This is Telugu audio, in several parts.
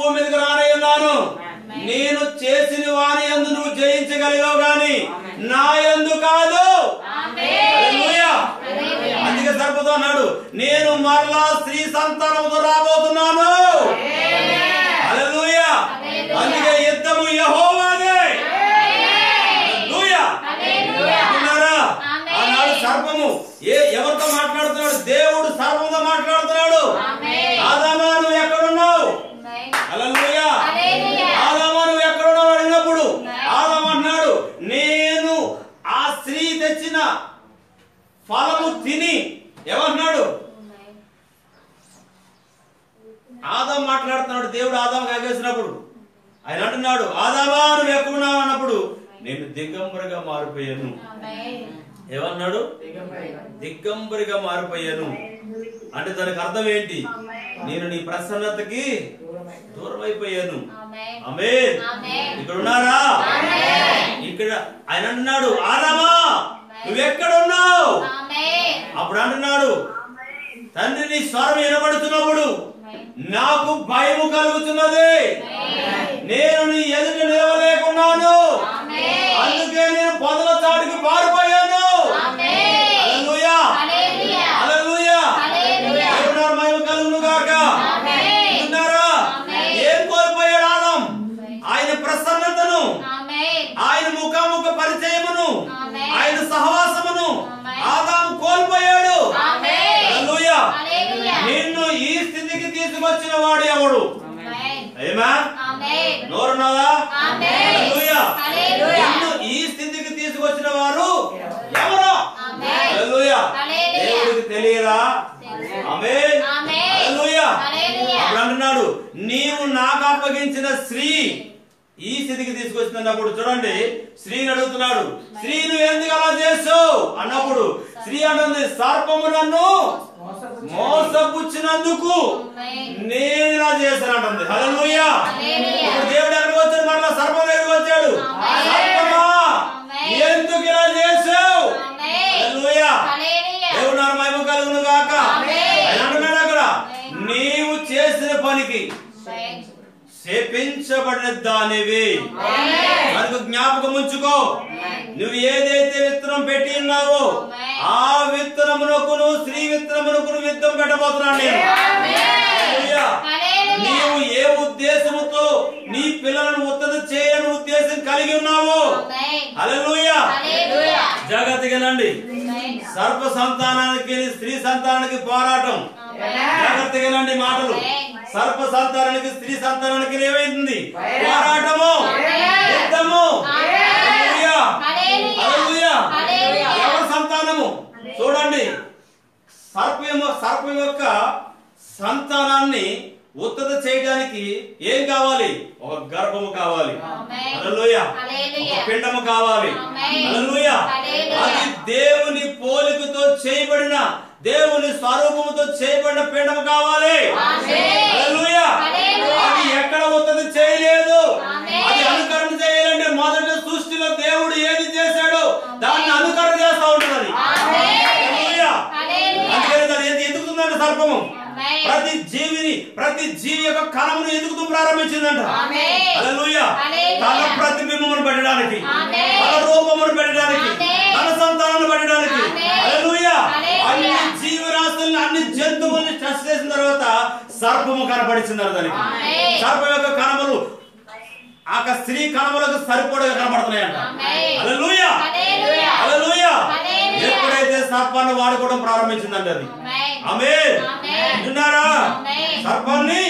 భూమి మీదకి రానయ్యున్నాను. నేను చేసిన వాని యందు నువ్వు జయించగలిగావు గాని నా యందు కాదు. హల్లెలూయా. అందుకే సర్పంతో అన్నాడు, నేను మరలా స్త్రీ సంతానంతో రాబోతున్నాను. హల్లెలూయా. అందుకే యుద్ధము యెహోవాదే. హల్లెలూయా. ఆనాడు సర్పము ఎవరితో మాట్లాడుతున్నాడు? దేవుడు సర్పంతో మాట్లాడుతున్నాడు. ఆదామా నువ్వు ఎక్కడున్నావు? హల్లెలూయా. ఆదామా నువ్వు ఎక్కడున్నావు అడిగినప్పుడు ఆదాము అన్నాడు, నేను ఆ స్త్రీ తెచ్చిన ఫలము తిని. ఏమంటున్నాడు? ఆదాము మాట్లాడుతున్నాడు. దేవుడు ఆదాము కాగేసినప్పుడు ఆయన అంటున్నాడు, ఆదామా నువ్వు ఎక్కడున్నావు అన్నప్పుడు నేను దిగంబరిగా మారిపోయాను. ఏమన్నాడు? దిగంబరిగా మారిపోయాను. అంటే దానికి అర్థం ఏంటి? నేను నీ ప్రసన్నతకి దూరం అయిపోయాను. ఆమేన్. ఇక్కడ ఉన్నారా? ఇక్కడ ఆయన అంటున్నాడు, ఆదామా నువ్వెక్కడున్నావు? అప్పుడు అంటున్నాడు, తండ్రి నీ స్వరం వినబడుతున్నప్పుడు నాకు భయము కలుగుతున్నది. నేను నీ ఎదుట నిలవలేకున్నాను. అందుకే నేను పొదల చాటుకి పారిపోయాను. హల్లెలూయా. హల్లెలూయా. దేవుని మహిమ కలుగును గాక. ఉన్నారా? ఏం కోల్పోయాడు ఆదాం? ఆయన ప్రసన్నతను, ఆయన ముఖాముఖ పరిచయమును, ఆయన సహవాసమును ఆదాం కోల్పోయాడు. హల్లెలూయా. నిన్ను ఈ స్థితికి తీసుకొచ్చిన వాడు ఎవడు? నోరున్నదా? హల్లెలూయా. నిన్ను ఈ స్థితికి తీసుకొచ్చిన వారు ఎవరు? హల్లెలూయా. దేవుడికి తెలియరా? ఆమేన్. హల్లెలూయా. అప్పుడు అంటున్నాడు, నీవు నాకు అప్పగించిన స్త్రీ ఈ స్థితికి తీసుకొచ్చినప్పుడు చూడండి, స్త్రీని అడుగుతున్నాడు, స్త్రీ నువ్వు ఎందుకు అలా చేసావు అన్నప్పుడు స్త్రీ అంటుంది, సర్పము నన్ను మోసపుచ్చినందుకు నేను ఇలా చేశాను అంటుంది. హల్లెలూయా. ఇప్పుడు దేవుడు ఎక్కడికి వచ్చాడు? మరలా సర్పం దగ్గరికి వచ్చాడు. సర్పమా ఎందుకు ఇలా చేసావు? హల్లెలూయా. దేవుడు నా మహిమ కలుగును గాక. ఆయన అంటున్నాడు అక్కడ, నీవు చేసిన పనికి శపించబడిన దానివి. కనుక జ్ఞాపకం ఉంచుకో, నువ్వు ఏదైతే విత్తనం పెట్టి ఉన్నావో ఆ విత్తనమునకు నువ్వు స్త్రీ విత్తనమునకు నువ్వు విత్తనం పెట్టబోతున్నాను నేను. నీవు ఏ ఉద్దేశముతో నీ పిల్లలను ఉత్తది చేయని ఉద్దేశం కలిగి ఉన్నావు. హల్లెలూయా. జాగ్రత్తగానండి. సర్ప సంతానానికి స్త్రీ సంతానానికి పోరాటం. జాగ్రత్తగానండి మాటలు. సర్ప సంతానానికి స్త్రీ సంతానానికి ఏమైంది? పోరాటము, యుద్ధము. ఎవరి సంతానము? చూడండి, సర్పం యొక్క సంతానాన్ని ఉత్తత చేయడానికి ఏం కావాలి? ఒక గర్భము కావాలి. హల్లెలూయా. ఒక పిండము కావాలి. హల్లెలూయా. అది దేవుని పోలికతో చేయబడిన, దేవుని స్వరూపముతో చేయబడిన పిండము కావాలి. హల్లెలూయా. అది ఎక్కడ ఉత్తత చేయలేదు. అది అనుకరణ చేయాలంటే మొదటి సృష్టిలో దేవుడు ఏది చేశాడో దాన్ని అనుకరణ చేస్తా ఉంటుంది. హల్లెలూయా. అందుకని దాన్ని ఎదుగుతుందంట సర్పము. ప్రతి జీవి యొక్క కణమును ఎదుగుతూ ప్రారంభించిందంట. హల్లెలూయా. తన ప్రతిబింబమును పెట్టడానికి, తన రూపమును పెట్టడానికి, తన సంతానాన్ని పెట్టడానికి. హల్లెలూయా. అన్ని జీవరాశుల్ని, అన్ని జంతువుల్ని టెస్ట్ చేసిన తర్వాత సర్పము కనపడిచిందంట. దానికి సర్పం యొక్క కణములు ఆ స్త్రీ కణములకు సరిపడగా కనపడుతున్నాయంట. హల్లెలూయా. హల్లెలూయా. ఎప్పుడైతే సర్పాన్ని వాడుకోవడం ప్రారంభించిందండి అది. ఆమేన్. విన్నారా? సర్పాన్ని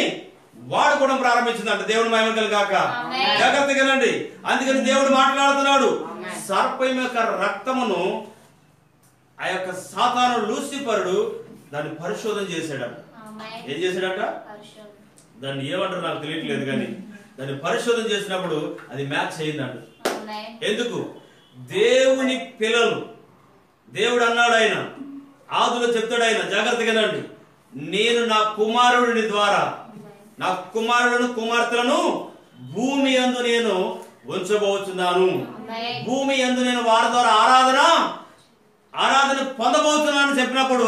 వాడుకోవడం ప్రారంభించిందంట. దేవుని మహిమ కలుగాక. జాగ్రత్తగానండి. అందుకని దేవుడు మాట్లాడుతున్నాడు, సర్పం యొక్క రక్తమును ఆ యొక్క సాతాను లూసిఫరుడు దాన్ని పరిశోధన చేశాడట. ఏం చేశాడట? దాన్ని ఏమంటారు నాకు తెలియట్లేదు, కానీ దాన్ని పరిశోధన చేసినప్పుడు అది మ్యాచ్ అయిందంట. ఎందుకు? దేవుని పిల్లలు, దేవుడు అన్నాడు, ఆయన ఆదులో చెప్తాడు, ఆయన జాగ్రత్తగానండి, నేను నా కుమారుడిని ద్వారా నా కుమారులను కుమార్తెలను భూమి యందు నేను ఉంచబోతున్నాను. భూమి యందు నేను వారి ద్వారా ఆరాధన పొందబోతున్నాను చెప్పినప్పుడు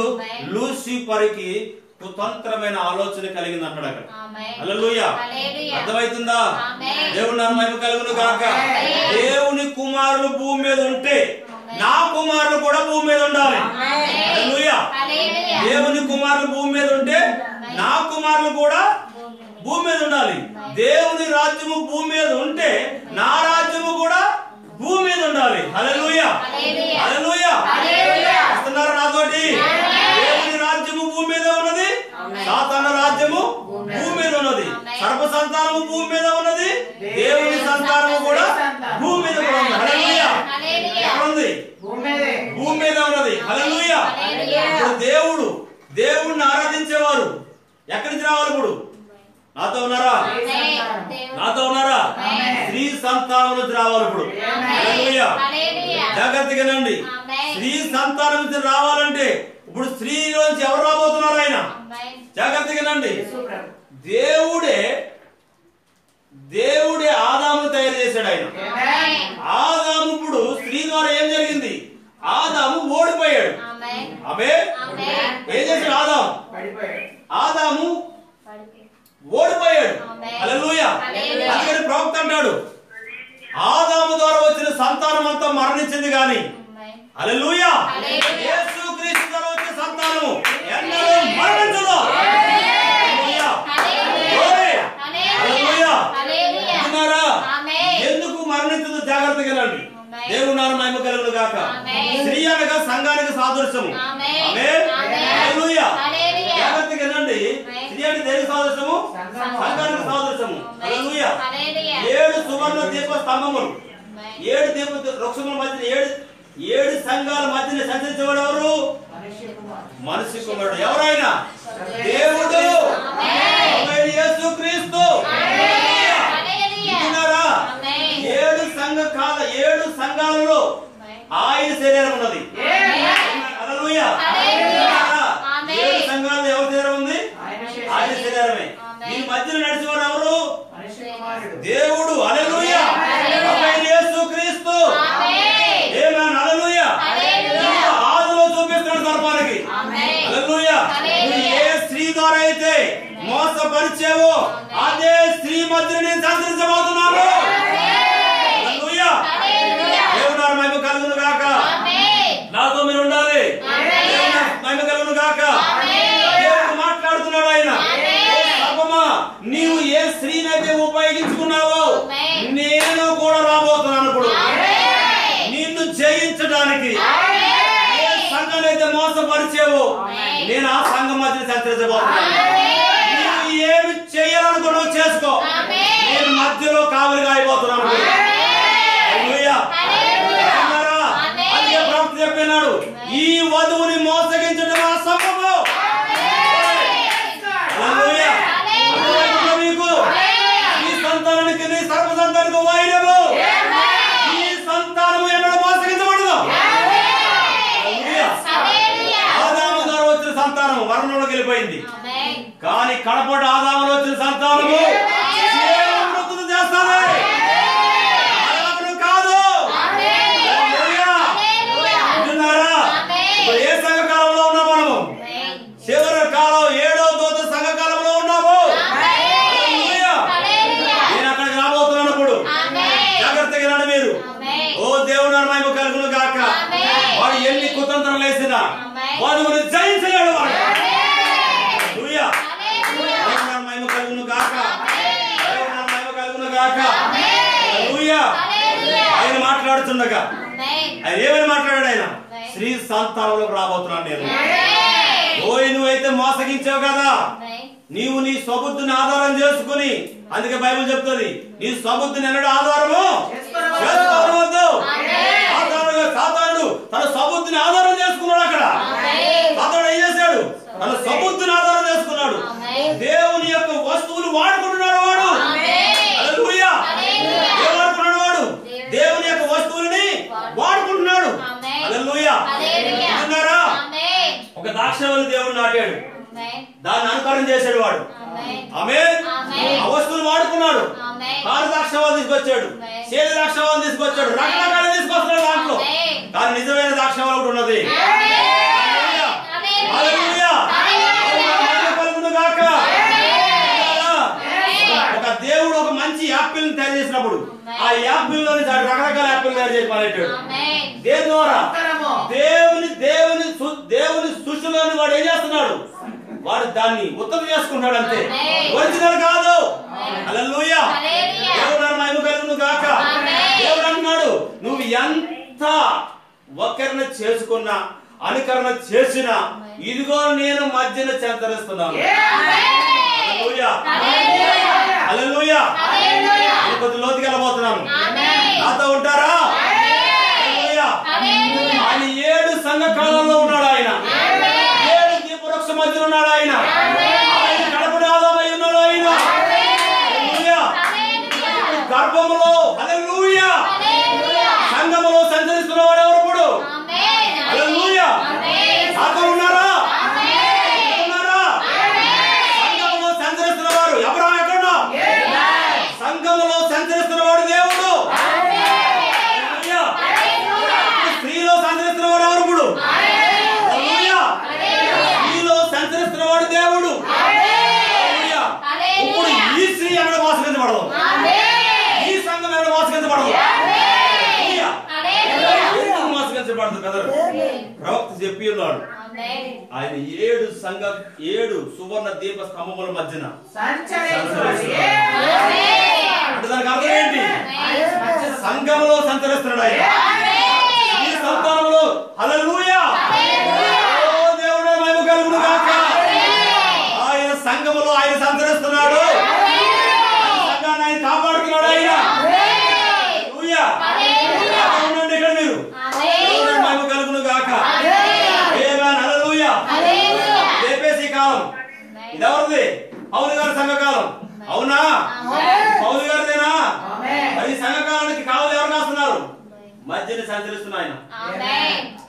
లూసిఫర్కి కుతంత్రమైన ఆలోచన కలిగింది అంటాడు అక్కడ. హల్లెలూయా. అర్థమవుతుందా? దేవుని నామమున మహిమ కలుగును గాక. దేవుని కుమారులు భూమి మీద ఉంటే నా కుమారులు కూడా భూమి మీద ఉండాలి. హల్లెలూయా. దేవుని కుమారులు భూమి మీద ఉంటే నా కుమారులు కూడా భూమి మీద ఉండాలి. దేవుని రాజ్యము భూమి మీద ఉంటే నా రాజ్యము కూడా భూమి మీద ఉండాలి. హల్లెలూయా. హల్లెలూయా. వస్తున్నారా నాతోటి? దేవుని రాజ్యము భూమి మీద ఉన్నది, సాతాను రాజ్యము భూమి మీద ఉన్నది. సర్వ సంతానము భూమి మీద ఉన్నది, దేవుని సంతానము కూడా భూమి మీద కూడా ఉంది. హల్లెలూయా. ఎక్కడ ఉంది? భూమి మీద ఉన్నది. హల్లెలూయా. ఇప్పుడు దేవుడిని ఆరాధించేవారు ఎక్కడి నుంచి రావాలి? ఇప్పుడు నాతో ఉన్నారా? నాతో ఉన్నారా? స్త్రీ సంతానం నుంచి రావాలి. ఇప్పుడు హల్లెలూయా. జాగ్రత్తగానండి. స్త్రీ సంతానం నుంచి రావాలంటే ఇప్పుడు స్త్రీలోంచి ఎవరు రాబోతున్నారు? ఆయన. జాగ్రత్తగానండి. దేవుడే ఆదామును తయారు చేశాడు ఆయన. ఆదాము ఇప్పుడు స్త్రీ ద్వారా ఏం జరిగింది? ఆదాము ఓడిపోయాడు. ఏం చేశాడు? ఆదాము ఓడిపోయాడు. హల్లెలూయా. అందుకని ప్రవక్త అంటాడు, ఆదాము ద్వారా వచ్చిన సంతానం అంతా మరణించింది గాని హల్లెలూయా యేసుక్రీస్తు ద్వారా వచ్చిన సంతానము ఎన్నడూ మరణించదు. ఎందుకు మరణించదు? జాగ్రత్తగా రండి. దేవుని నామమున మహిమ కలుగును గాక. స్త్రీ అనగా సంఘానికి సాదృశ్యము. హల్లెలూయా. జాగ్రత్తగా రండి. స్త్రీ అంటే దేనికి సాదృశ్యము? సంఘానికి సాదృశ్యము. హల్లెలూయా. 7 సువర్ణ దీప స్తంభములు, 7 దీప వృక్షముల మధ్య 7 సంఘాల మధ్యన సంచరించేవాడు ఎవరు? మనిషి కుమారుడు. ఎవరైనా దేవుడు, యేసుక్రీస్తు. 7 సంఘాలలో ఆయన శరీరం ఉన్నది. హల్లెలూయా. 7 సంఘాలలో ఎవరి శరీరం ఉంది? ఆయన శరీరమే. ఈ మధ్యలో నడిచేవాడు ఎవరు? దేవుడు. హల్లెలూయా. యేసుక్రీస్తు. ఆమేన్. హల్లెలూయా. ఆదిలో చూపిస్తున్నాడు సర్పానికి. హల్లెలూయా. ఏ స్త్రీ ద్వారా అయితే మోసపరిచేవో అదే స్త్రీ మధ్యలో నేను సంచరించబోతున్నాను. హల్లెలూయా. దేవుని నామమున మహిమ కలుగును గాక. నాతో మీరు ఉండాలి. మహిమ కలుగును గాక. దేవుడు మాట్లాడుతున్నాడు ఆయన. సర్పమా, నీవు ఏ స్త్రీనైతే ఉపయోగించుకున్నావో నేను కూడా రాబోతున్నాను. ఇప్పుడు నిన్ను జయించడానికి ఏ సంఘానైతే మోసపరిచేవో నేను ఆ సంఘం మధ్య సంచరించబోతున్నాను. నీవు ఏమి చేయాలనుకున్నావు చేసుకో, నేను మధ్యలో కావలిగా అయిపోతున్నాను. హల్లెలూయా. అదే ప్రవక్త చెప్పినాడు, ఈ వధువుని మోసగించడం ఆ సర్పము. హల్లెలూయా. మీకు ఈ సంతానానికి నీ సర్వ సంతానానికి వైరము. ఈ సంతానము ఎన్నడూ మోసగించబడదు. ఆదాము ద్వారా వచ్చిన సంతానము మరణంలోకి వెళ్ళిపోయింది. కానీ కడపటి ఆదాములో వచ్చిన సంతానము జీవనమృతులు చేస్తాది. మరణమును కాదు. విన్నారా? ఇప్పుడు ఏ సంఘ కాలంలో ఉన్నాం మనము? చివరి కాలం 7వ దూత సంఘ కాలంలో ఉన్నాము. నేను అక్కడికి రాబోతున్నాను. ఇప్పుడు జాగ్రత్తగా రండి మీరు. ఓ దేవుని నామమున మహిమ కలుగును గాక. వాడు ఎన్ని కుతంత్రాలు వేసినా వాడు జయించలేడు. వాడు. హల్లెలూయా. దేవుని నామమున మహిమ కలుగును గాక. దేవుని నామమున మహిమ కలుగును గాక. హల్లెలూయా. ఆయన మాట్లాడుతుండగా ఆయన ఏమని మాట్లాడాడు? ఆయన స్త్రీ సంతానంలోకి రాబోతున్నాను నేను. నువ్వైతే మోసగించావు కదా, నీవు నీ స్వబుద్ధిని ఆధారం చేసుకుని, అందుకే బైబిల్ చెప్తుంది నీ స్వబుద్ధిని ఎన్నడూ ఆధారము చేసుకోవద్దు. సాతానుడు తన స్వబుద్ధిని ఆధారం చేసుకున్నాడు. అక్కడ సాతానుడు ఏం చేశాడు? తన స్వబుద్ధిని ఆధారం చేసుకున్నాడు. దేవుని యొక్క వస్తువులు వాడుకుంటున్నాడు వాడు. హల్లెలూయా. ఏం వాడుకున్నాడు వాడు? దేవుని యొక్క వస్తువులని వాడుకుంటున్నాడు. హల్లెలూయా. విన్నారా? ఒక ద్రాక్షవల్లి దేవుడు నాటాడు, దాన్ని అనుకరణ చేశాడు వాడు. ఆమేన్. ఆ వస్తువులు వాడుకున్నాడు. కారు ద్రాక్షవాలు తీసుకొచ్చాడు, సేదు ద్రాక్షవాలు తీసుకొచ్చాడు, రకరకాలు తీసుకొస్తున్నాడు దాంట్లో. కానీ నిజమైన ద్రాక్షవాలు ఒకటి ఉన్నది. హల్లెలూయా. హల్లెలూయా. మంచి యాపిల్ తయారు చేసినప్పుడు ఆ యాపిల్ లో రకరకాల యాపిల్ తయారు చేసి పారేటాడు. దేని ద్వారా? దేవుని సృష్టిలోని వాడు ఏం చేస్తున్నాడు? వాడు దాన్ని ఉత్తమ చేసుకుంటాడు అంతే, ఒరిజినల్ కాదు. హల్లెలూయా. దేవుడు మహిమ కలుగును గాక. దేవుడు అంటున్నాడు, నువ్వు ఎంత వక్రణ చేసుకున్నా అనుకరణ చేసినా ఇదిగో నేను మధ్యన సంచరిస్తున్నాను. హల్లెలూయా. హల్లెలూయా. కొద్ది లోతుకి వెళ్ళబోతున్నాను, నాతో ఉంటారా? ఆయన 7 సంఘ కాలంలో ఉన్నాడు. ఆయన 7 దీపవృక్ష మధ్యలో ఉన్నాడు. ఆయన కడపడి ఆదామై ఉన్నాడు. ఆయన గర్భములో హల్లెలూయా సంఘములో సంచరిస్తున్నవాడు ఎవరు? ఇప్పుడు హల్లెలూయా. నాతో ఉన్నారా? సంఘములో సంచరిస్తున్నవాడు అబ్రహాము ఎక్కడున్నా? సంఘములో సంచరిస్తున్నవాడు దేవుడు. స్త్రీలో సంచరిస్తున్నవాడు ఎవరు? ఇప్పుడు స్త్రీలో సంచరిస్తున్నవాడు దేవుడు. ఇప్పుడు ఈ స్త్రీ ఎక్కడ మోసగించబడదు, ఈ సంఘం ఎక్కడ మోసగించబడదు. ఎందుకు మోసగించబడదు కదా? ప్రవక్త చెప్పి ఉన్నాడు, ఆయన 7 సువర్ణ దీప స్తంభముల మధ్యన అంటే దానికి అర్థం ఏంటి? సంఘములో సంచరిస్తున్నాడు ఆయన, ఈ సంతానంలో. హల్లెలూయా. ఓ దేవుడే మహిమ కలుగును గాక. ఆయన సంఘములో ఆయన సంచరిస్తున్నాడు, సంఘాన్ని ఆయన కాపాడుతున్నాడు. ఆయన హల్లెలూయా. ఉండండి ఇక్కడ మీరు. దేవుడే మహిమ కలుగును గాక. హల్లెలూయా. ఏపీసీ కాలం ఇది ఎవరిది? పౌలు గారి సంఘకాలం. అవునా? పౌలు గారిదేనా? మరి సంఘకాలానికి కావాలి ఎవరు కాస్తున్నారు? మధ్యని సంచరిస్తున్న ఆయన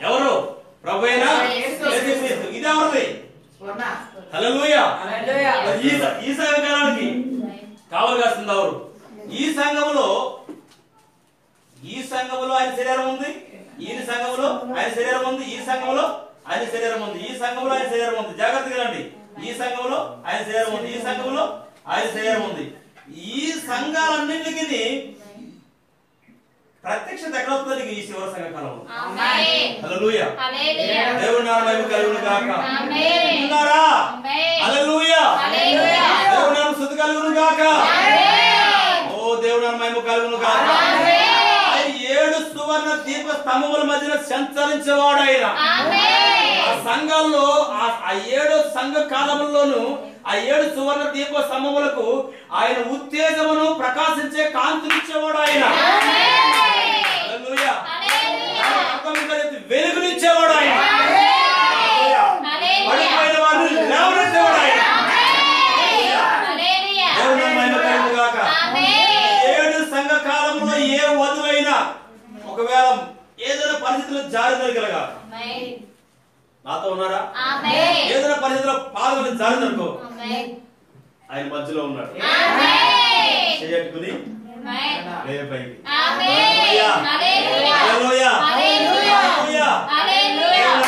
ఎవరు? ప్రభువైన యేసుక్రీస్తు. ఇది ఎవరిది? హల్లెలూయా. ఈ సంఘకాలానికి కావాలి కాస్తుంది ఎవరు? ఈ సంఘములో ఆయన శరీరం ఉంది, ఈ సంఘములో ఆయన శరీరం ఉంది, ఈ సంఘములో ఆయన శరీరం ఉంది, ఈ సంఘంలో ఆయన శరీరం ఉంది. జాగ్రత్తగా రండి. ఈ సంఘంలో ఆయన శరీరం ఉంది, ఈ సంఘంలో ఆయన శరీరం ఉంది. ఈ సంఘాలన్నింటికి ప్రత్యక్షత ఎక్కడ వస్తుంది? ఈ శివ సంఘ కాలంలో. హల్లెలూయా. దేవుని నామమున మహిమ కలుగును గాక. ఉన్నారా? హల్లెలూయా. దేవుని నామమున స్తుతి కలుగును గాక. ఓ దేవుని నామమున మహిమ కలుగును గాక. ఆయన 7 సువర్ణ దీప స్తంభముల మధ్యన సంచరించేవాడు. ఆయన ఆ సంఘాల్లో ఆ 7 సంఘ కాలముల్లోనూ ఆ 7 సువర్ణ దీప స్తంభములకు ఆయన ఉత్తేజమును ప్రకాశించే కాంతినిచ్చేవాడు. ఆయన హల్లెలూయా. వెలుగునిచ్చేవాడు. ఆయన పడిపోయిన వారిని లేవనెత్తేవాడు. ఆయన దేవుని మహిమ కలుగును గాక. 7 సంఘ కాలంలో ఏ వధువైనా ఒకవేళ ఏదైనా పరిస్థితుల్లో జారి జరగలగా, నాతో ఉన్నారా? ఏదైనా పరిస్థితిలో పాల్గొని జారిందనుకో, ఆయన మధ్యలో ఉన్నాడు. చేయట్టుకుని పైకి.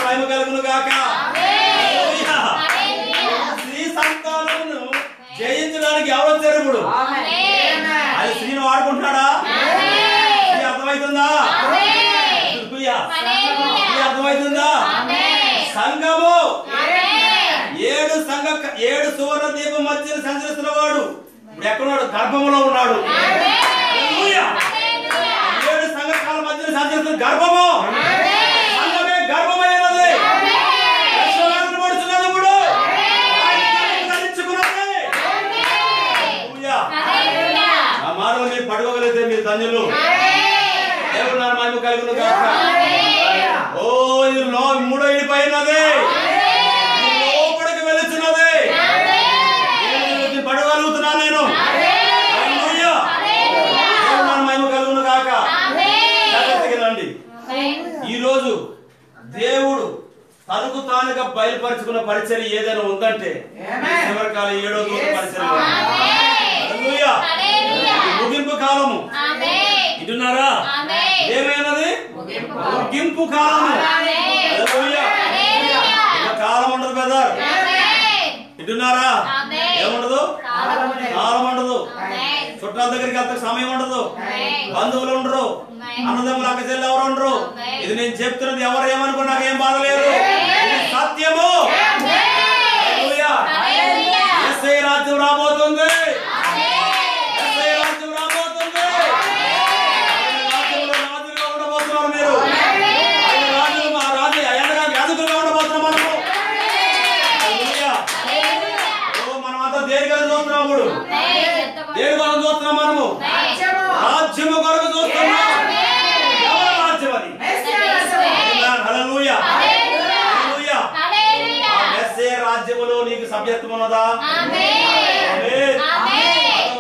మహిమ కలుగును గాక. స్త్రీ సంతానమును జయించడానికి ఎవరు వచ్చారు? ఇప్పుడు ఆయన స్త్రీని వాడుకుంటున్నాడా? అర్థమవుతుందా? అర్థమవుతుందా? సంఘము 7 సువర్ణ దీపం మధ్య సంచరిస్తున్నవాడు ఇప్పుడు ఎక్కడున్నాడు? గర్భములో ఉన్నాడు. 7 సంఘకాల మధ్య సంచరిస్తున్న గర్భము. సంఘమే గర్భమైనది. పడుతున్నది ఇప్పుడు ఆ మాటలు మీరు పడుకోగలిగితే మీరు ధన్యులు. దేవుని నామమున మహిమ కలుగును గాక. ఓ ఇది 3వ ఇడిపోయినది, లోపలికి వెళుతున్నది. పడగలుగుతున్నా నేను. హల్లెలూయా. దేవుని నామమున మహిమ కలుగును గాక. జాగ్రత్తగా రండి. ఈ రోజు దేవుడు తనకు తానుగా బయలుపరుచుకున్న పరిచర్య ఏదైనా ఉందంటే చివరికాల 7వ దూత పరిచర్య. హల్లెలూయా. ముగింపు కాలము. వింటున్నారా? ఏమైనది? ముగింపు కాలము. హల్లెలూయా. కాలం ఉండదు బ్రదర్. వింటున్నారా? ఏముండదు? కాలం ఉండదు. చుట్టాల దగ్గరికి వెళ్తే సమయం ఉండదు, బంధువులు ఉండరు, అన్నదమ్ములు అక్క చెల్లి ఎవరు ఉండరు. ఇది నేను చెప్తున్నది ఎవరు ఏమనుకున్నా నాకు ఏం బాధ లేదు, సత్యము. యేసయ్య రాజ్యం రాబోతుంది, యేసయ్య రాజ్యం రాబోతుంది. రాజ్యంలో రాజులుగా ఉండబోతున్నారు మీరు, రాజులు మా రాజు యాజకులుగా ఉండబోతున్నాం మనము. మనమంతా దేని కొరకు చూస్తున్నాం, ఇప్పుడు దేని కొరకు చూస్తున్నాం, మనము రాజ్యము కొరకు చూస్తున్నాం. ఎవరి రాజ్యం అది? హల్లెలూయా, హల్లెలూయా. యేసయ్య రాజ్యములో నీకు సభ్యత్వం ఉన్నదా?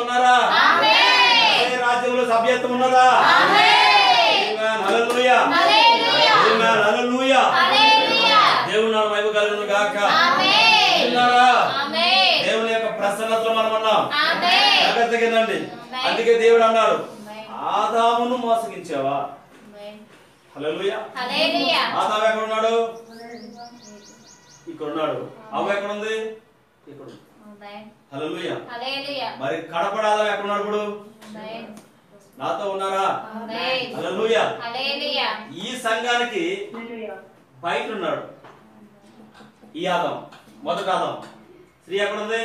ఉన్నారా? యేసయ్య రాజ్యములో సభ్యత్వం ఉన్నదా? హల్లెలూయా, హల్లెలూయా. దేవుని నామమున మహిమ కలుగును గాక. దేవుని యొక్క ప్రసన్నతలో మనం ఉన్నాం. జాగ్రత్తగానండి. అందుకే దేవుడు అన్నాడు, ఆదామును మోసగించావా? హల్లెలూయా. ఆదాము ఎక్కడ ఉన్నాడు? ఇక్కడ ఉన్నాడు. అవ్వ ఎక్కడ ఉంది? ఇక్కడ. హల్లెలూయా. మరి కడపడ ఆదాము ఎక్కడ ఉన్నాడు? ఇప్పుడు నాతో ఉన్నారా? హల్లెలూయా. ఈ సంఘానికి బయట ఉన్నాడు ఈ ఆదాం, మొదటి ఆదాం. స్త్రీ ఎక్కడ ఉంది?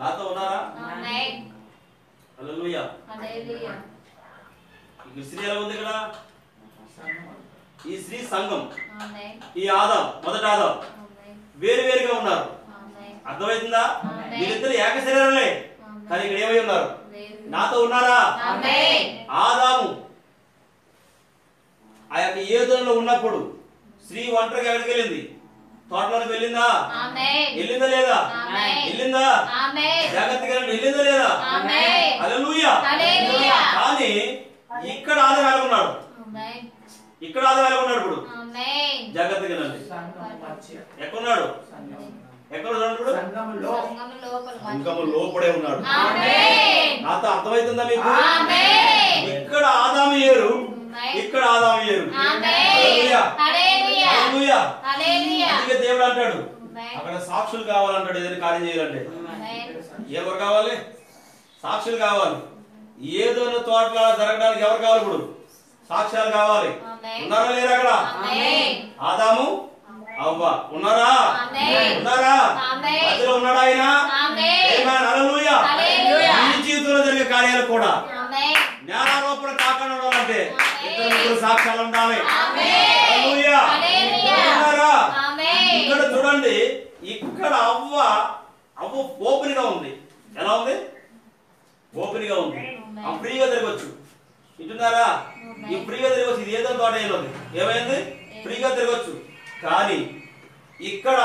నాతో ఉన్నారా? హల్లెలూయా. ఈ స్త్రీ ఎలా ఉంది ఇక్కడ? ఈ స్త్రీ సంఘం, ఈ ఆదాం, మొదటి ఆదాం వేరు వేరుగా ఉన్నారు. అర్థమవుతుందా? వీరిద్దరు ఏక శరీరమే, కానీ ఇక్కడ ఏమై ఉన్నారు? నాతో ఉన్నారా? ఆదాము ఆ యొక్క ఏదోలో ఉన్నప్పుడు స్త్రీ ఒంటరిగా ఎక్కడికి వెళ్ళింది? తోటలోకి వెళ్ళిందా? వెళ్ళిందా లేదా? వెళ్ళిందా? జాగ్రత్తగా వెళ్ళిందా లేదా? హల్లెలూయా. కానీ ఇక్కడ ఆదాము ఎలా ఉన్నాడు? ఇక్కడ ఆదాము ఎలా ఉన్నాడు? ఇప్పుడు జాగ్రత్తగా ఎక్కడున్నాడు? ఎక్కడ ఉన్నాడు? సంఘము లోపడే ఉన్నాడు. నాతో అర్థమవుతుందా మీకు? ఇక్కడ ఆదాము ఏరు, ఇక్కడ ఆదాము ఏరు. అందుకే దేవుడు అంటాడు, అక్కడ సాక్షులు కావాలంటాడు. ఏదైనా కార్యం చేయాలంటే ఎవరు కావాలి? సాక్షులు కావాలి. ఏదో తోటలో జరగడానికి ఎవరు కావాలి? ఇప్పుడు సాక్ష్యాలు కావాలి. ఉన్నారా లేరా? అక్కడ ఆదాము అవ్వ ఉన్నారా? ఉన్నారా? మధ్యలో ఉన్నాడా ఆయన? హల్లెలూయా. ఈ జీవితంలో జరిగే కార్యాలు కూడా జ్ఞానారోపణ కాకుండా ఉండాలంటే ఇద్దరు ముగ్గురు సాక్ష్యాలు ఉండాలి. హల్లెలూయా. ఉన్నారా? ఇక్కడ చూడండి, ఇక్కడ అవ్వ ఓపెన్ గా ఉంది. ఎలా ఉంది? ఓపెన్ గా ఉంది. ఫ్రీగా తిరగచ్చు. వింటున్నారా? ఈ ఫ్రీగా తిరగచ్చు. ఇది ఏదో తోట ఏమైంది? ఫ్రీగా తిరగచ్చు. కానీ ఇక్కడ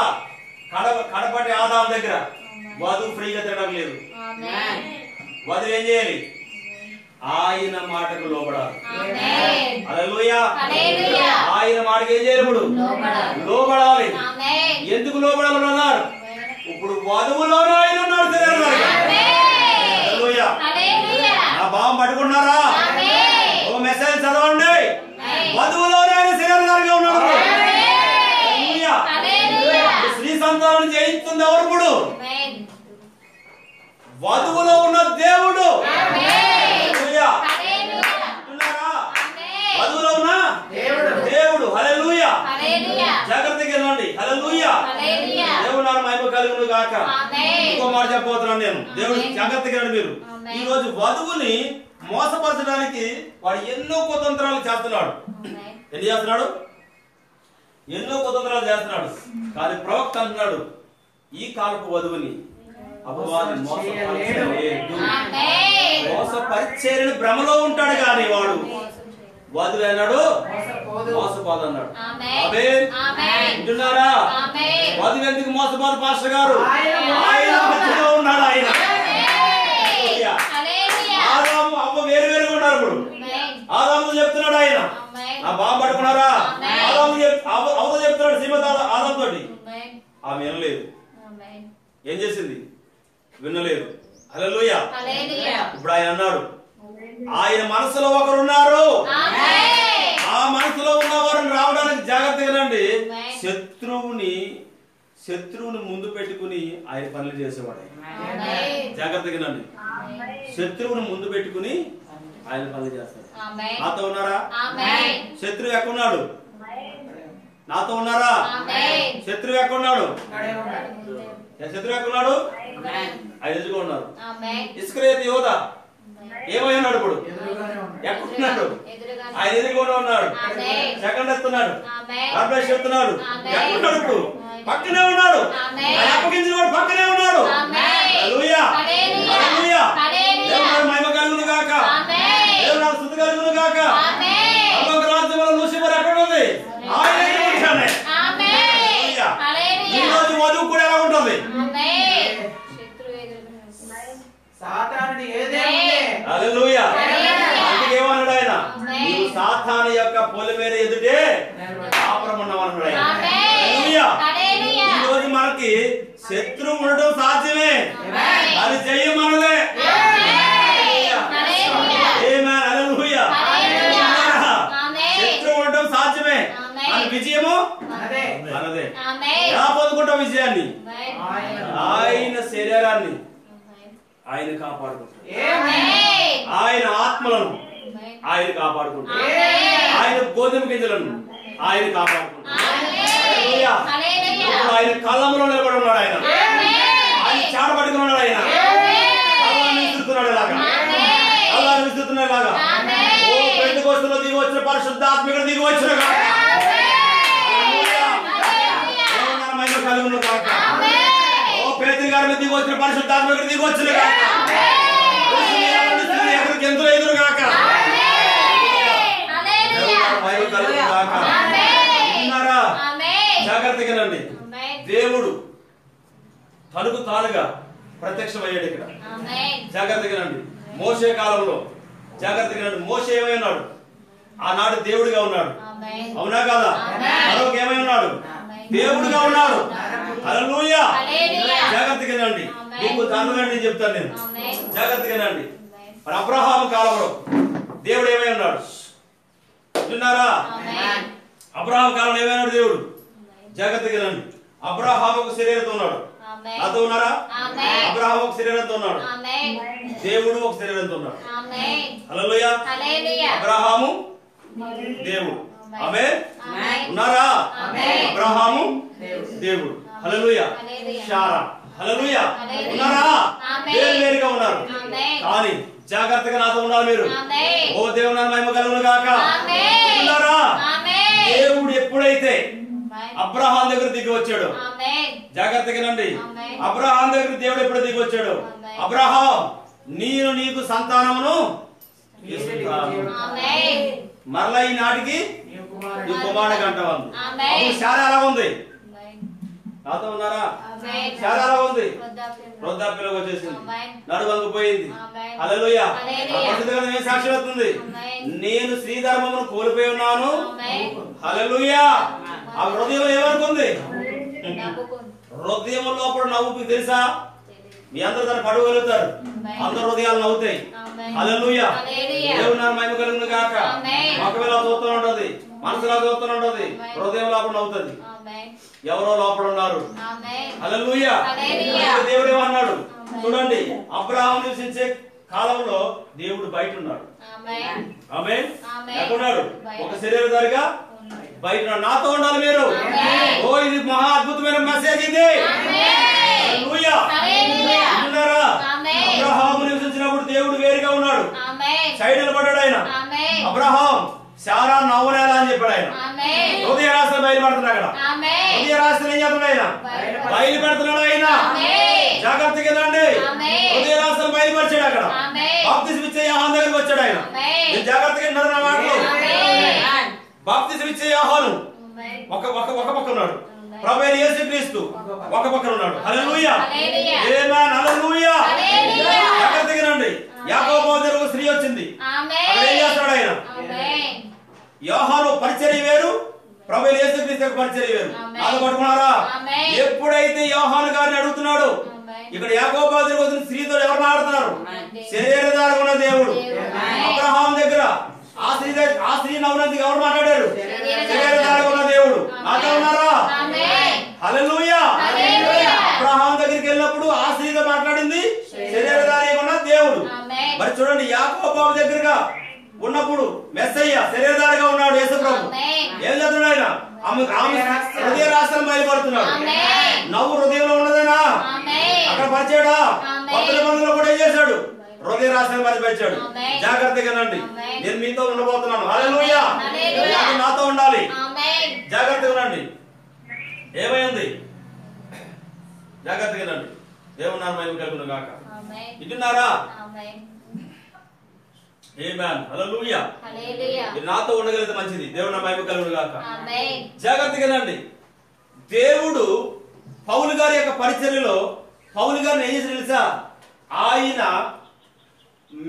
కడపటి ఆదాము దగ్గర వధువు ఫ్రీగా తిరగడం లేదు. వధువు ఏం చేయాలి? ఆయన మాటకు లోబడాలి. హల్లెలూయా. ఆయన మాటకు ఏం చేయాలి? ఇప్పుడు లోబడాలి. ఎందుకు లోబడాలి అన్నారు? ఇప్పుడు వధువులోనే ఆయన ఉన్నాడు. హల్లెలూయా. నా భావం పట్టుకున్నారా? ఓ మెసేజ్ చదవండి. వధువులోనే ఆయన శరీరంగా ఉన్నాడు. స్త్రీ సంతానం జయిస్తుంది ఎవరు? ఇప్పుడు వధువులో ఉన్న దేవుడు. వధువులో ఉన్న దేవుడు. హల్లెలూయా. జాగ్రత్తగా వినండి. హల్లెలూయా. దేవుడు నామ మహిమ కలుగును గాక. ఇంకో మాట చెప్పబోతున్నాను నేను. దేవుడు జాగ్రత్తగా వినండి మీరు. ఈ రోజు వధువుని మోసపరచడానికి వాడు ఎన్నో కుతంత్రాలు చేస్తున్నాడు. ఎన్ని చేస్తున్నాడు? ఎన్నో కుతంత్రాలు చేస్తున్నాడు. కానీ ప్రవక్త అంటున్నాడు, ఈ కాలపు వధువుని అపవాది మోసపరిచేరని భ్రమలో ఉంటాడు. కానీ వాడు వధువు అన్నాడు మోసపోదన్నాడు. వింటున్నారా? వధువు ఎందుకు మోసపోదు పాస్టర్ గారు? ఆయన మధ్యలో ఉన్నాడు. ఆయన ఆదాము అవ్వ వేరు వేరుగా ఉన్నారు. ఇప్పుడు ఆదాము చెప్తున్నాడు, ఆయన నా బాగా పట్టుకున్నారా? ఆదాము చెప్తున్నాడు శ్రీమతి ఆదాము తోటి. ఆమె వినలేదు. ఏం చేసింది? వినలేదు. హల్లెలూయా. ఇప్పుడు ఆయన అన్నాడు, ఆయన మనసులో ఒకరు ఉన్నారు. ఆ మనసులో ఉన్న వారిని రావడానికి జాగ్రత్తగా రండి. శత్రువుని ముందు పెట్టుకుని ఆయన పనులు చేసేవాడు. జాగ్రత్తగా నండి, శత్రువుని ముందు పెట్టుకుని ఆయన పనులు చేస్తాడు. నాతో ఉన్నారా? శత్రువు ఎక్కడున్నాడు? నాతో ఉన్నారా? శత్రువు ఎక్కడున్నాడు? శత్రువు ఎక్కడున్నాడు? ఆయన ఎదురుగా ఉన్నారు. ఇస్కరియోతు యోధ ఏమై ఉన్నాడు? ఇప్పుడు ఎక్కడున్నాడు? ఆయన ఎదురుగా ఉన్నాడు. సెకండ్ ఎత్తున్నాడు, కార్పొరేషన్ ఎత్తున్నాడు. ఎక్కడున్నాడు? ఇప్పుడు పక్కనే ఉన్నాడు. ఆయన అప్పగించిన వాడు పక్కనే ఉన్నాడు. హల్లెలూయా, హల్లెలూయా. దేవుని మహిమ కలుగును గాక, దేవుని స్తుతి కలుగును గాక. పరలోక రాజ్యంలో లూసిఫర్ ఎక్కడ ఉంది? ఆయన ఎదురుగానే. హల్లెలూయా. ఈ రోజు వధువు కూడా ఎలా ఉంటుంది? హల్లెలూయా. అందుకే ఏమన్నాడు ఆయన? నీవు సాతాను యొక్క పొలిమేర ఎదుటే కాపురమున్నావు ఆయన. హల్లెలూయా. ఈ రోజు మనకి శత్రువు ఉండటం సాధ్యమే, అది జయమనలే. హల్లెలూయా. శత్రువు ఉండటం సాధ్యమే, మన విజయము మనదే. ఎలా పొందుకుంటాం విజయాన్ని? ఆయన శరీరాన్ని ఆయన కాపాడుకుంటాడు, ఆయన ఆత్మలను ఆయన కాపాడుకుంటాడు, ఆయన గోధుమ గింజలను ఆయన కాపాడుకుంటాడు. ఆయన కళ్ళంలో నిలబడి ఉన్నాడు. ఆయన ఆయన చాడబడుకుని ఉన్నాడు. ఆయన కళ్ళని విసురుతున్నాడు ఇలాగా, కళ్ళని విసురుతున్నాడు ఇలాగా. ఓ పెంటెకోస్తులో దిగి వచ్చిన పరిశుద్ధాత్మ ఇక్కడ దిగి వచ్చిన మహిమ కలుగును కాక. ఓ పేతురు గారి మీద దిగి వచ్చిన పరిశుద్ధాత్మ ఇక్కడ దిగి వచ్చిన కాక. ఎంతో ఎదురు కాక, మహిమ కలుగును కాక. విన్నారా? జాగ్రత్తగా నండి. దేవుడు తనకు తానుగా ప్రత్యక్షమయ్యాడు ఇక్కడ. జాగ్రత్తగా నండి. మోషే కాలంలో జాగ్రత్తగా నండి. మోషే ఏమై ఉన్నాడు? ఆనాడు దేవుడిగా ఉన్నాడు, అవునా కదా? ఫరోకి ఏమై ఉన్నాడు? దేవుడిగా ఉన్నాడు. హల్లెలూయా. జాగ్రత్తగా నండి. మీకు దానిలో నేను చెప్తాను నేను. జాగ్రత్తగా నండి. మరి అబ్రహాము కాలంలో దేవుడు ఏమై ఉన్నాడు? విన్నారా? అబ్రహాము కాలంలో ఏమైనాడు దేవుడు? జాగ్రత్తగా రండి. అబ్రహాము ఒక శరీరంతో ఉన్నాడు. నాతో ఉన్నారా? అబ్రహాము ఒక శరీరంతో ఉన్నాడు, దేవుడు ఒక శరీరంతో ఉన్నాడు. హల్లెలూయా. అబ్రహాము దేవుడు, ఆమేన్. ఉన్నారా? అబ్రహాము దేవుడు. హల్లెలూయా. శారా, హల్లెలూయా. ఉన్నారా? వేరుగా ఉన్నారు, కానీ జాగ్రత్తగా నాతో ఉండాలి మీరు. ఓ దేవుని మహిమ కలుగును గాక. ఉన్నారా? దేవుడు ఎప్పుడైతే అబ్రహాం దగ్గర దిగి వచ్చాడు, జాగ్రత్తగా నండి. అబ్రహాం దగ్గర దేవుడు ఎప్పుడు దిగి వచ్చాడు? అబ్రహాం, నేను నీకు సంతానమును మరలా ఈ నాటికి నీ కుమారుడికి అంటావు. అప్పుడు శారా ఎలా ఉంది? నాతో ఉన్నారా? శారా ఎలా ఉంది? వృద్ధాప్యంలోకి వచ్చేసింది, నడుము వంగిపోయింది. హల్లెలూయా. ఏం సాక్షి అవుతుంది? నేను స్త్రీ ధర్మమును కోల్పోయి ఉన్నాను. హల్లెలూయా. ఆ హృదయం ఏమనుకుంది? హృదయం లోపల నవ్వు తెలుసా? మీ అందరూ దాన్ని పడగలుగుతారు, అందరు హృదయాలు నవ్వుతాయి. హల్లెలూయా. దేవుని నామమున మహిమ కలుగును గాక. ఒకవేళ చూస్తూ ఉంటది, మనసులో చూస్తూ ఉంటది, హృదయం లోపల నవ్వుతుంది. ఎవరో లోపల ఉన్నారు. హల్లెలూయా. దేవుడు ఏమన్నాడు చూడండి, అబ్రహాము నివసించే కాలంలో దేవుడు బయట ఉన్నాడు. ఆమేన్. ఎక్కడున్నాడు? ఒక శరీరధారిగా బయట ఉన్నాడు. నాతో ఉండాలి మీరు. ఓ ఇది మహా అద్భుతమైన మెసేజ్ ఇది. హల్లెలూయా. విన్నారా? అబ్రహాము నివసించినప్పుడు దేవుడు వేరుగా ఉన్నాడు, సైడ్ నిలబడ్డాడు ఆయన. అబ్రహాం శారా నవ్వునేలా అని చెప్పాడు ఆయన. హృదయ రాష్ట్రం బయలుపెడుతున్నాడు అక్కడ. హృదయ రాష్ట్రం ఏం చేస్తున్నాడు ఆయన? బయలుపెడుతున్నాడు ఆయన. జాగ్రత్తగా రండి. హృదయ రాష్ట్రం బయలుపరిచాడు అక్కడ. బాప్తిసం ఇచ్చే యోహాను దగ్గరికి వచ్చాడు ఆయన. జాగ్రత్తగా విన్నారు నా మాటలు. బాప్తిసం ఇచ్చే యోహాను ఒక పక్క ఉన్నాడు, ప్రభువైన యేసుక్రీస్తు ఒక పక్కన ఉన్నాడు. హల్లెలూయా. ఆమేన్. హల్లెలూయా. జాగ్రత్తగా రండి. యాకోబు దగ్గర ఒక స్త్రీ వచ్చింది. అక్కడ ఏం చేస్తాడు ఆయన? యోహాను పరిచర్య వేరు, ప్రభువైన యేసుక్రీస్తు పరిచర్య వేరు. నాతో పట్టుకున్నారా? ఎప్పుడైతే యోహాను గారిని అడుగుతున్నాడు, ఇక్కడ యాకోబు దగ్గర వచ్చిన స్త్రీతో ఎవరు మాట్లాడుతున్నారు? శరీరధారిగా ఉన్న దేవుడు. అబ్రహాం దగ్గర ఆ స్త్రీ నవ్వునందుకు ఎవరు మాట్లాడారు? శరీరధారిగా ఉన్న దేవుడు. నాతో ఉన్నారా? హల్లెలూయా. అబ్రహాం దగ్గరికి వెళ్ళినప్పుడు ఆ స్త్రీతో మాట్లాడింది శరీరధారి ఉన్న దేవుడు. మరి చూడండి యాకోబు దగ్గరగా ఉన్నప్పుడు మెస్సయ్య శరీరధారిగా ఉన్నాడు యేసుప్రభు. ఏం చేస్తున్నాడు ఆయన? హృదయ రాష్ట్రం బయలుపడుతున్నాడు. నవ్వు హృదయంలో ఉన్నదేనా? అక్కడ పరిచాడా? కొత్త నిబంధనలో కూడా ఏం చేశాడు? హృదయ రాష్ట్రం బయలుపరిచాడు. జాగ్రత్తగా నండి, నేను మీతో ఉండబోతున్నాను. హల్లెలూయా, నాతో ఉండాలి. జాగ్రత్తగా నండి. ఏమైంది? జాగ్రత్తగా నండి. దేవుని నామం మహిమ కలుగును గాక. వింటున్నారా? ఆమేన్. హల్లెలూయా. మీరు నాతో ఉండగలిగితే మంచిది. దేవుని నామం మహిమ కలుగును గాక. జాగ్రత్తగా నండి. దేవుడు పౌలు గారి యొక్క పరిచర్యలో పౌలు గారిని ఏం చేసి తెలుసా? ఆయన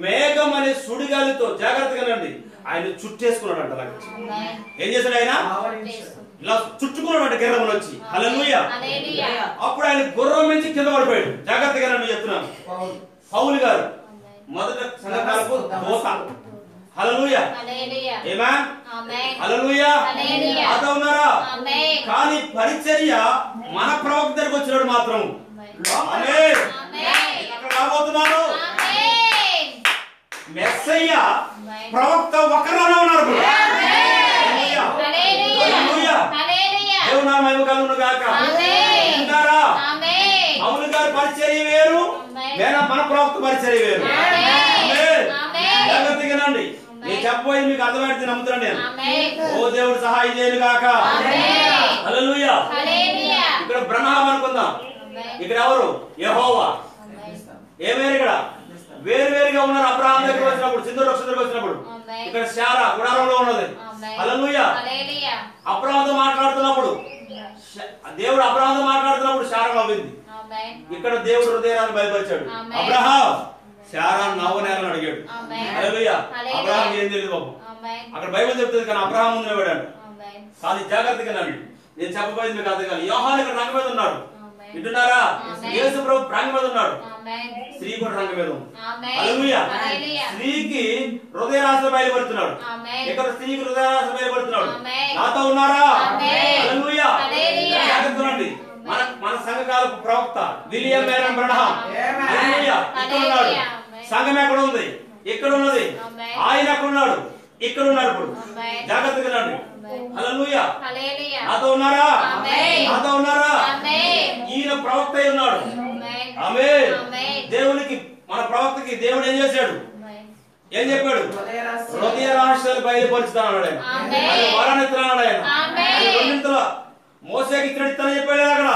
మేఘం అనే సుడిగాలితో, జాగ్రత్తగా నండి, ఆయన చుట్టేసుకున్నాడు అంట. ఏం చేశాడు? ఆయన ఇలా చుట్టుకున్నాడు గుర్రం వచ్చి. హల్లెలూయా. అప్పుడు ఆయన గుర్రం నుంచి కింద పడిపోయాడు. జాగ్రత్తగా నండి చెప్తున్నాను. పౌలు గారు మొదట సంఘకాలకు దోత. హల్లెలూయా. ఆమేన్. హల్లెలూయా. నాతో ఉన్నారా? కానీ పరిచర్య మన ప్రవక్త దగ్గరికి వచ్చినాడు మాత్రం. ఆమేన్. అక్కడ రాబోతున్నాను. మెస్సయ్య ప్రవక్త ఒకరిలోనే ఉన్నారు. దేవుని నామం మహిమ కలుగును గాక. వింటారా? పౌలు గారి పరిచర్య వేరు, మన ప్రవక్త పరిచర్య వేరు. జాగ్రత్తగా నండి. నేను చెప్పబోయి మీకు అర్థమైతే నమ్ముతున్నాను నేను. ఓ దేవుడు సహాయం చేయను గాక. హల్లెలూయా. ఇక్కడ బ్రహ్మాం అనుకుందాం. ఇక్కడ ఎవరు? యెహోవా. ఏమేరు? ఇక్కడ వేరు వేరుగా ఉన్నారు. అబ్రహాం దగ్గర వచ్చినప్పుడు, సింధూర దగ్గరికి వచ్చినప్పుడు ఇక్కడ శారా గుడారంలో ఉన్నది. హల్లెలూయా. అబ్రహాంతో మాట్లాడుతున్నప్పుడు, దేవుడు అబ్రహాంతో మాట్లాడుతున్నప్పుడు శారా నవ్వింది. ఇక్కడ దేవుడు హృదయాన్ని బయలుపరిచాడు. అబ్రహాం శారా నవ్వనేరని అడిగాడు. హల్లెలూయా. అబ్రహాం ఏం తెలియదు బాబు. అక్కడ బైబిల్ చెప్తుంది కానీ అబ్రహాం ముందు నిలబడాడు. కానీ జాగ్రత్తగా నండి, నేను చెప్పబోయేది మీకు అర్థం కాదు. యోహాను ఇక్కడ రంగ మీద ఉన్నాడు. వింటున్నారా? యేసు ప్రభు రంగ మీద ఉన్నాడు. స్త్రీ కూడా రంగ మీద ఉంది. హల్లెలూయా. స్త్రీకి హృదయ రాశి బయలుపడుతున్నాడు. ఇక్కడ స్త్రీకి హృదయ రాశి బయలుపడుతున్నాడు. నాతో ఉన్నారా? హల్లెలూయా. జాగ్రత్తగా నండి. మన సంఘకాలపు ప్రవక్త విలియం మేరన్ బ్రహ్మాం. హల్లెలూయా. ఇక్కడ ఉన్నాడు. సంఘం ఎక్కడ ఉంది? ఇక్కడ ఉన్నది. ఆయన ఎక్కడ ఉన్నాడు? ఇక్కడ ఉన్నాడు. ఇప్పుడు జాగ్రత్తగా నండి. హల్లెలూయా. నాతో ఉన్నారా? నాతో ఉన్నారా? ఈయన ప్రవక్త అయి ఉన్నాడు. ఆమేన్. దేవునికి, మన ప్రవక్తకి దేవుడు ఏం చేశాడు? ఏం చెప్పాడు? హృదయ రహస్యాలు బయలుపరుచుతాడు ఆయన. ఆయన వరాన్ని ఇస్తున్నాడు. ఆయన రెండింతలో మోసేకి ఇస్తానని చెప్పాడు. అక్కడ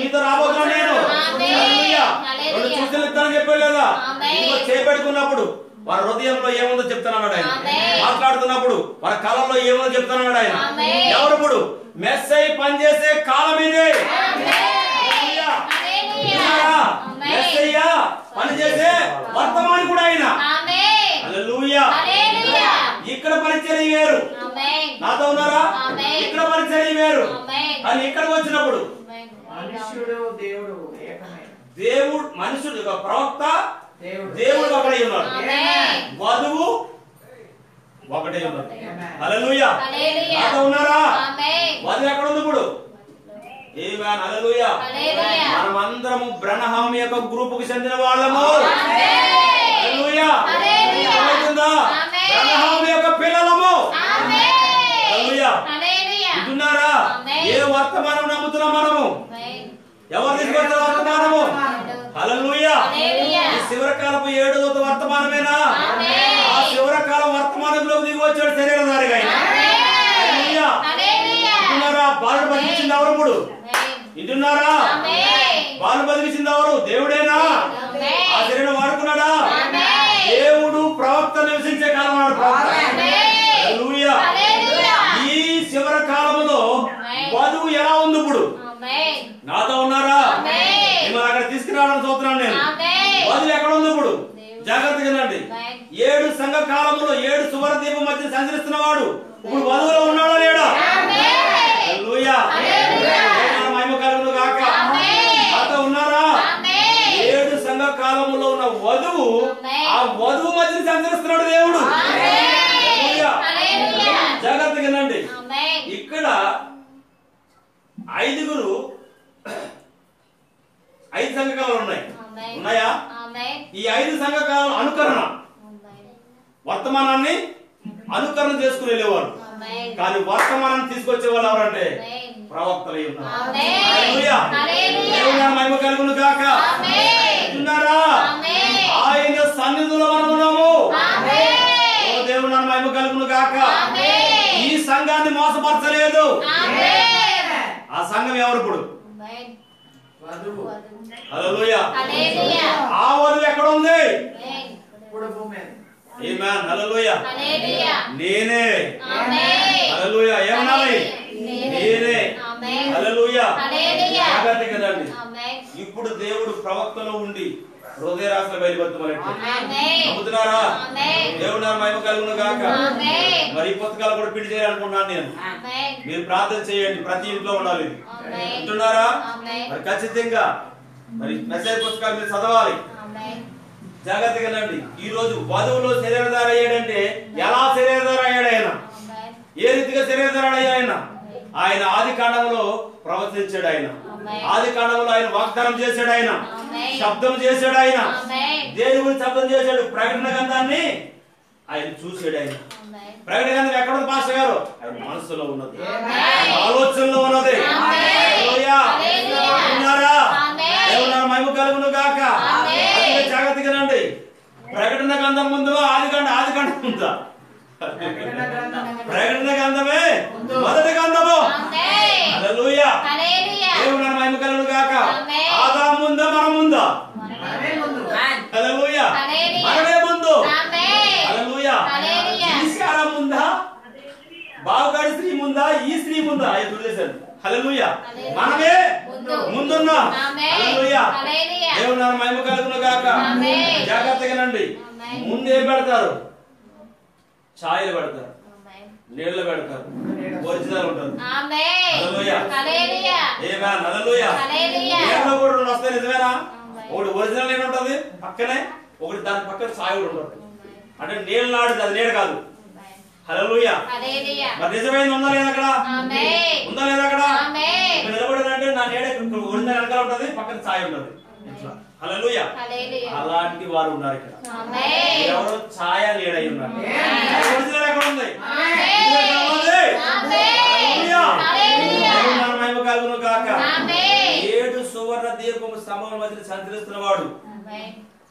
మీతో రాబోతున్నాను నేను. హల్లెలూయా. రెండు సూచనలు ఇస్తానని చెప్పాడు లేదా? చేపెట్టుకున్నప్పుడు వారి హృదయంలో ఏముందో చెప్తానన్నాడు ఆయన. మాట్లాడుతున్నప్పుడు వారి కాలంలో ఏముందో చెప్తానన్నాడు ఆయన. ఎవరు? మెస్సయ్య పనిచేసే కాలం ఇదే. మెస్సయ్య పనిచేసే వర్తమాని కూడా ఆయన. హల్లెలూయా. ఇక్కడ పరిచర్య వేరు. నాతో ఉన్నారా? ఇక్కడ పరిచర్య వేరు. అని ఇక్కడికి వచ్చినప్పుడు దేవుడు మనుషుడు ప్రవక్త, దేవుడు ఒకటే ఉన్నాడు. వధువు ఒకటే ఉన్నాడు. హల్లెలూయా. నాతో ఉన్నారా? వధువు ఎక్కడ ఉంది ఇప్పుడు? ఆమేన్. హల్లెలూయా. మనమందరము బ్రహ్మాం యొక్క గ్రూపుకు చెందిన వాళ్ళము. హల్లెలూయా. బ్రహ్మాం యొక్క పిల్లలము. హల్లెలూయా. వింటున్నారా? ఏ వర్తమానం నమ్ముతున్నాం మనము? ఎవరు తీసుకొచ్చిన వర్తమానము? హల్లెలూయా. ఈ శివరకాలపు 7వ దూత వర్తమానమేనా? ఆ శివరకాలం వర్తమానంలో దిగి వచ్చాడు శరీరధారిగా ఆయన. హల్లెలూయా. వింటున్నారా? బాలు బతికించింది ఎవరు? ఇప్పుడు వింటున్నారా? బాలు బతికించింది ఎవరు? దేవుడేనా? ఆ శరీరం వాడుకున్నాడా? దేవుడు ప్రవక్త నివసించే కాలం వాడు ప్రవక్త. హల్లెలూయా. ఈ శివర కాలములో వధువు ఎలా ఉంది ఇప్పుడు? నాతో ఉన్నారా? మిమ్మల్ని అక్కడ తీసుకురావడం చూస్తున్నాను నేను. వధువు ఎక్కడ ఉంది ఇప్పుడు? జాగ్రత్తగా నండి. 7 సంఘ కాలంలో 7 సువర్ణ దీపం మధ్య సంచరిస్తున్న వాడు ఇప్పుడు వధువులో ఉన్నాడా లేడా? హల్లెలూయా. మహిమ కలుగును గాక. నాతో ఉన్నారా? 7 సంఘ కాలంలో ఉన్న వధువు, ఆ వధువు మధ్య సంచరిస్తున్నాడు దేవుడు. జాగ్రత్తగా నండి. ఇక్కడ 5 5 సంఘకాలు ఉన్నాయి. ఉన్నాయా? ఈ 5 సంఘకాల అనుకరణ, వర్తమానాన్ని అనుకరణ చేసుకుని వెళ్ళేవారు. కానీ వర్తమానాన్ని తీసుకొచ్చే వాళ్ళు ఎవరంటే ప్రవక్తలై ఉన్నారు. హల్లెలూయా. దేవుని మహిమ కలుగును గాక. విన్నారా? ఆయన సన్నిధిలో మనం ఉన్నాము. ఓ దేవుని మహిమ కలుగును గాక. ఈ సంఘాన్ని మోసపరచలేదు. ఆ సంఘం ఎవరు? ఇప్పుడు హల్లెలూయా. ఆ వధువు ఎక్కడ ఉంది? ఆమేన్. హల్లెలూయా. నేనే. హల్లెలూయా. ఏమనాలి? నేనే. హల్లెలూయా. జాగ్రత్త కదండి. ఇప్పుడు దేవుడు ప్రవక్తలో ఉండి హృదయ రాశుల బయలుపడుతున్నారా? దేవుడు మహిమ కలుగును గాక. మరి ఈ పుస్తకాలు కూడా పిండి చేయాలనుకున్నాను నేను. మీరు ప్రార్థన చేయండి, ప్రతి ఇంట్లో ఉండాలి. వింటున్నారా? మరి ఖచ్చితంగా మరి మెసేజ్ పుస్తకాలు మీరు చదవాలి. జాగ్రత్తగా రండి. ఈ రోజు వధువులో శరీరధార అయ్యాడంటే ఎలా శరీరధార అయ్యాడు ఆయన? ఏ రీతిగా శరీరధార అయ్యాడు ఆయన? ఆది కాండంలో ప్రవచించాడు ఆయన. ఆది కాండంలో ఆయన వాగ్దానం చేశాడు. ఆయన శబ్దం చేశాడు. ఆయన దేని గురించి శబ్దం చేశాడు? ప్రకటన గ్రంథాన్ని ఆయన చూశాడు. ఆయన ప్రకటన గ్రంథం ఎక్కడ ఉంది పాస్టర్ గారు? ఆయన మనసులో ఉన్నది, ఆలోచనలో ఉన్నది. దేవుని మహిమ కలుగును గాక. జాగ్రత్తగా రండి. ప్రకటన గ్రంథం ముందు ఆది కాండం ఉందా? ప్రకటన గ్రంథమే మొదటి గ్రంథము. హల్లెలూయా. దేవుని మహిమ కలుగును గాక. ఆదాము ముందా మనం ముందా? హల్లెలూయా. మనమే ముందు. హల్లెలూయా. ఈశారా ముందా? బావగాడి స్త్రీ ముందా? ఈ స్త్రీ ముందా? హల్లెలూయా. మనమే ముందున్నాం. హల్లెలూయా. దేవుని మహిమ కలుగును గాక. జాగ్రత్తగా నండి. ముందు ఏం పెడతారు? ఛాయలు పెడతారు, నీళ్లు పెడతారు, ఒరిజినల్ ఉంటారు. హల్లెలూయా. ఆమేన్. హల్లెలూయా. నీళ్లు కూడా 2 వస్తాయి, నిజమేనా? ఒకటి ఒరిజినల్ నీళ్ళు ఉంటది పక్కనే, ఒకటి దాని పక్కన ఛాయ కూడా ఉంటుంది. అంటే నీళ్ళు నాడుది, అది నీడ కాదు. హల్లెలూయా. మరి నిజమైంది ఉందా లేదా అక్కడ? ఉందా లేదా అక్కడ? నిలబడిందంటే నా నీడ ఒరిజినల్ వెనకాల ఉంటది, పక్కన ఛాయ ఉంటది. హల్లెలూయా. అలాంటి వారు ఉన్నారు ఇక్కడ. ఎవరో ఛాయ నీడ అయి ఉన్నారు. ఒరిజినల్ ఎక్కడ ఉంది? మహిమ కలుగును గాక. 7 సువర్ణ దీపము స్తంభముల మధ్య సంచరిస్తున్నవాడు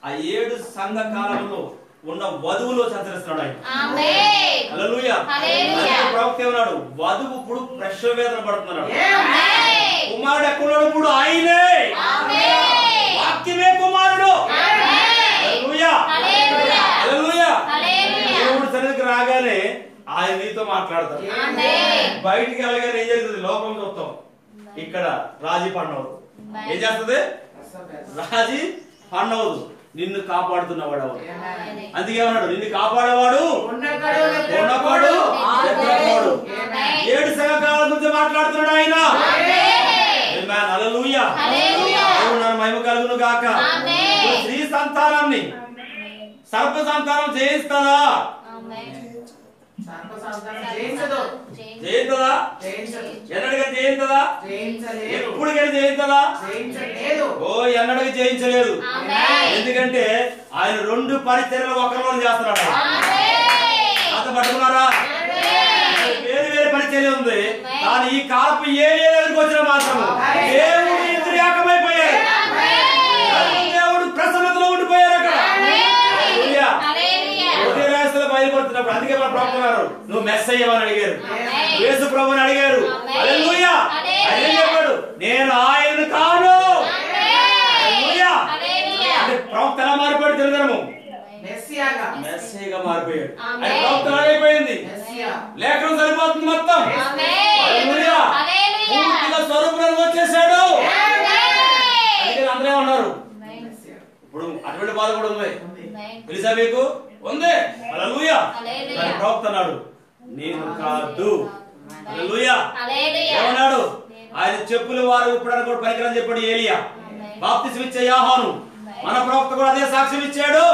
ఆ 7 సంఘ కాలంలో ఉన్న వధువులో సంచరిస్తున్నాడు ఆయన. హల్లెలూయా. ప్రవక్త ఏమన్నాడు? వధువు ఇప్పుడు ప్రసవ వేదన పడుతున్నాడు. కుమారుడు ఎక్కడున్నాడు? ఇప్పుడు ఆయనే. వాక్యమే కుమారుడు. హల్లెలూయా. హల్లెలూయా. దేవుడు సన్నిధికి రాగానే ఆయన నీతో మాట్లాడతాడు. బయటికి వెళ్ళగానే ఏం జరుగుతుంది? లోకం చూస్తాం. ఇక్కడ రాజీ పండవదు. ఏం చేస్తుంది? రాజీ పండవదు. నిన్ను కాపాడుతున్నవాడు ఎవరు? అందుకే ఏమన్నాడు? నిన్ను కాపాడేవాడు ఉన్నవాడు. 7 సంఘకాల గురించి మాట్లాడుతున్నాడు ఆయన. ఆమేన్. హల్లెలూయా. దేవుని మహిమ కలుగును గాక. స్త్రీ సంతానాన్ని సర్ప సంతానం జయిస్తుందా? జయించదా? ఎన్నడగా జయించదా? ఎప్పుడుగా జయించదా? ఓ ఎన్నడగా జయించలేదు. ఎందుకంటే ఆయన 2 పరిచర్యలు ఒకరిలో చేస్తున్నాడు. అంత పట్టుకున్నారా? వేరు వేరు పరిచర్య ఉంది. కానీ ఈ కాలపు ఏ దగ్గరికి వచ్చినా మాత్రం దేవుడు ఇద్దరు ఏకమైపోయారు. దేవుడు ప్రసన్నతలో ఉండిపోయారు అక్కడ. బయలుపడుతున్నప్పుడు అందుకే మన ప్రభువు గారు నువ్వు మెస్సయ్య అని అడిగారు, యేసు ప్రభువుని అడిగారు. హల్లెలూయా. ఆయన చెప్పాడు, నేను ఆయనను కాను. హల్లెలూయా. అంటే ప్రవక్త ఎలా మారిపోయాడు? తెలుగుదనము మెస్సయ్యగా మారిపోయాడు. ఆయన ప్రవక్త అయిపోయింది. లేఖనం సరిపోతుంది మొత్తం. హల్లెలూయా. పూర్తిగా స్వరూపంలోకి వచ్చేసాడు. అందుకే అందరూ ఉన్నారు. ఇప్పుడు అటువంటి బాధ కూడా ఉంది. తెలుసా మీకు? ఉంది. హల్లెలూయా. మరి ప్రవక్త అన్నాడు, నేను కాదు. హల్లెలూయా. ఏమన్నాడు? ఆయన చెప్పులు వారు ఇప్పుడు కూడా పనికిరని చెప్పాడు ఏలియా. బాప్తిసం ఇచ్చే యోహాను మన ప్రవక్త కూడా అదే సాక్ష్యం ఇచ్చాడు.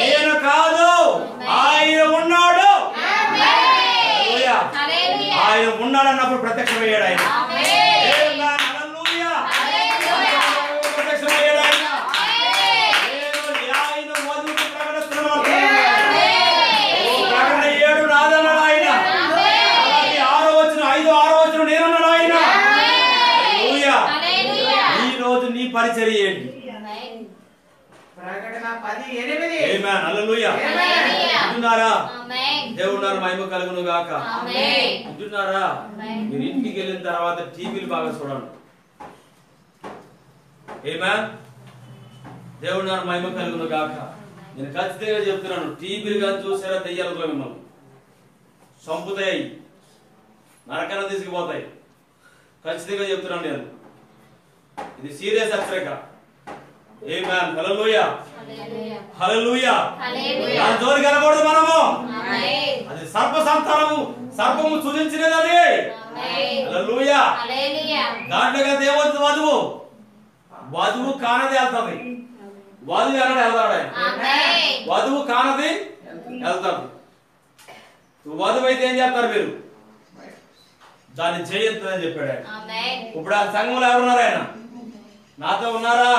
నేను కాదు, ఆయన ఉన్నాడు. హల్లెలూయా. ఆయన ఉన్నాడు అన్నప్పుడు ప్రత్యక్షమయ్యాడు ఆయన. ప్రత్యక్షం ఆమేన్ హల్లెలూయా వింటున్నారా దేవుడు నామ మహిమ కలుగును గాక వింటున్నారా మీరు ఇంటికి వెళ్ళిన తర్వాత టీవీలు బాగా చూడండి ఆమేన్ దేవుడు నామ మహిమ కలుగును గాక నేను ఖచ్చితంగా చెప్తున్నాను టీవీలు కానీ చూసారా దెయ్యాలతో మిమ్మల్ని చంపుతాయి నరకన తీసుకుపోతాయి ఖచ్చితంగా చెప్తున్నాను నేను ఇది సీరియస్ హెచ్చరిక ఆమేన్ హల్లెలూయా హల్లెలూయా దాని జోలికి వెళ్ళకూడదు మనము అది సర్ప సంతానము సర్పము సూచించినది అది హల్లెలూయా దాంట్లో ఏమవుతుంది వధువు కానది వెళ్తుంది వధువు ఎన్నడు వెళ్తాడు వధువు కానది వెళ్తాడు వధువు అయితే ఏం చేస్తారు మీరు దాన్ని చేయొద్దని చెప్పాడు ఇప్పుడు ఆ సంఘంలో ఎవరున్నారు ఆయన నాతో ఉన్నారా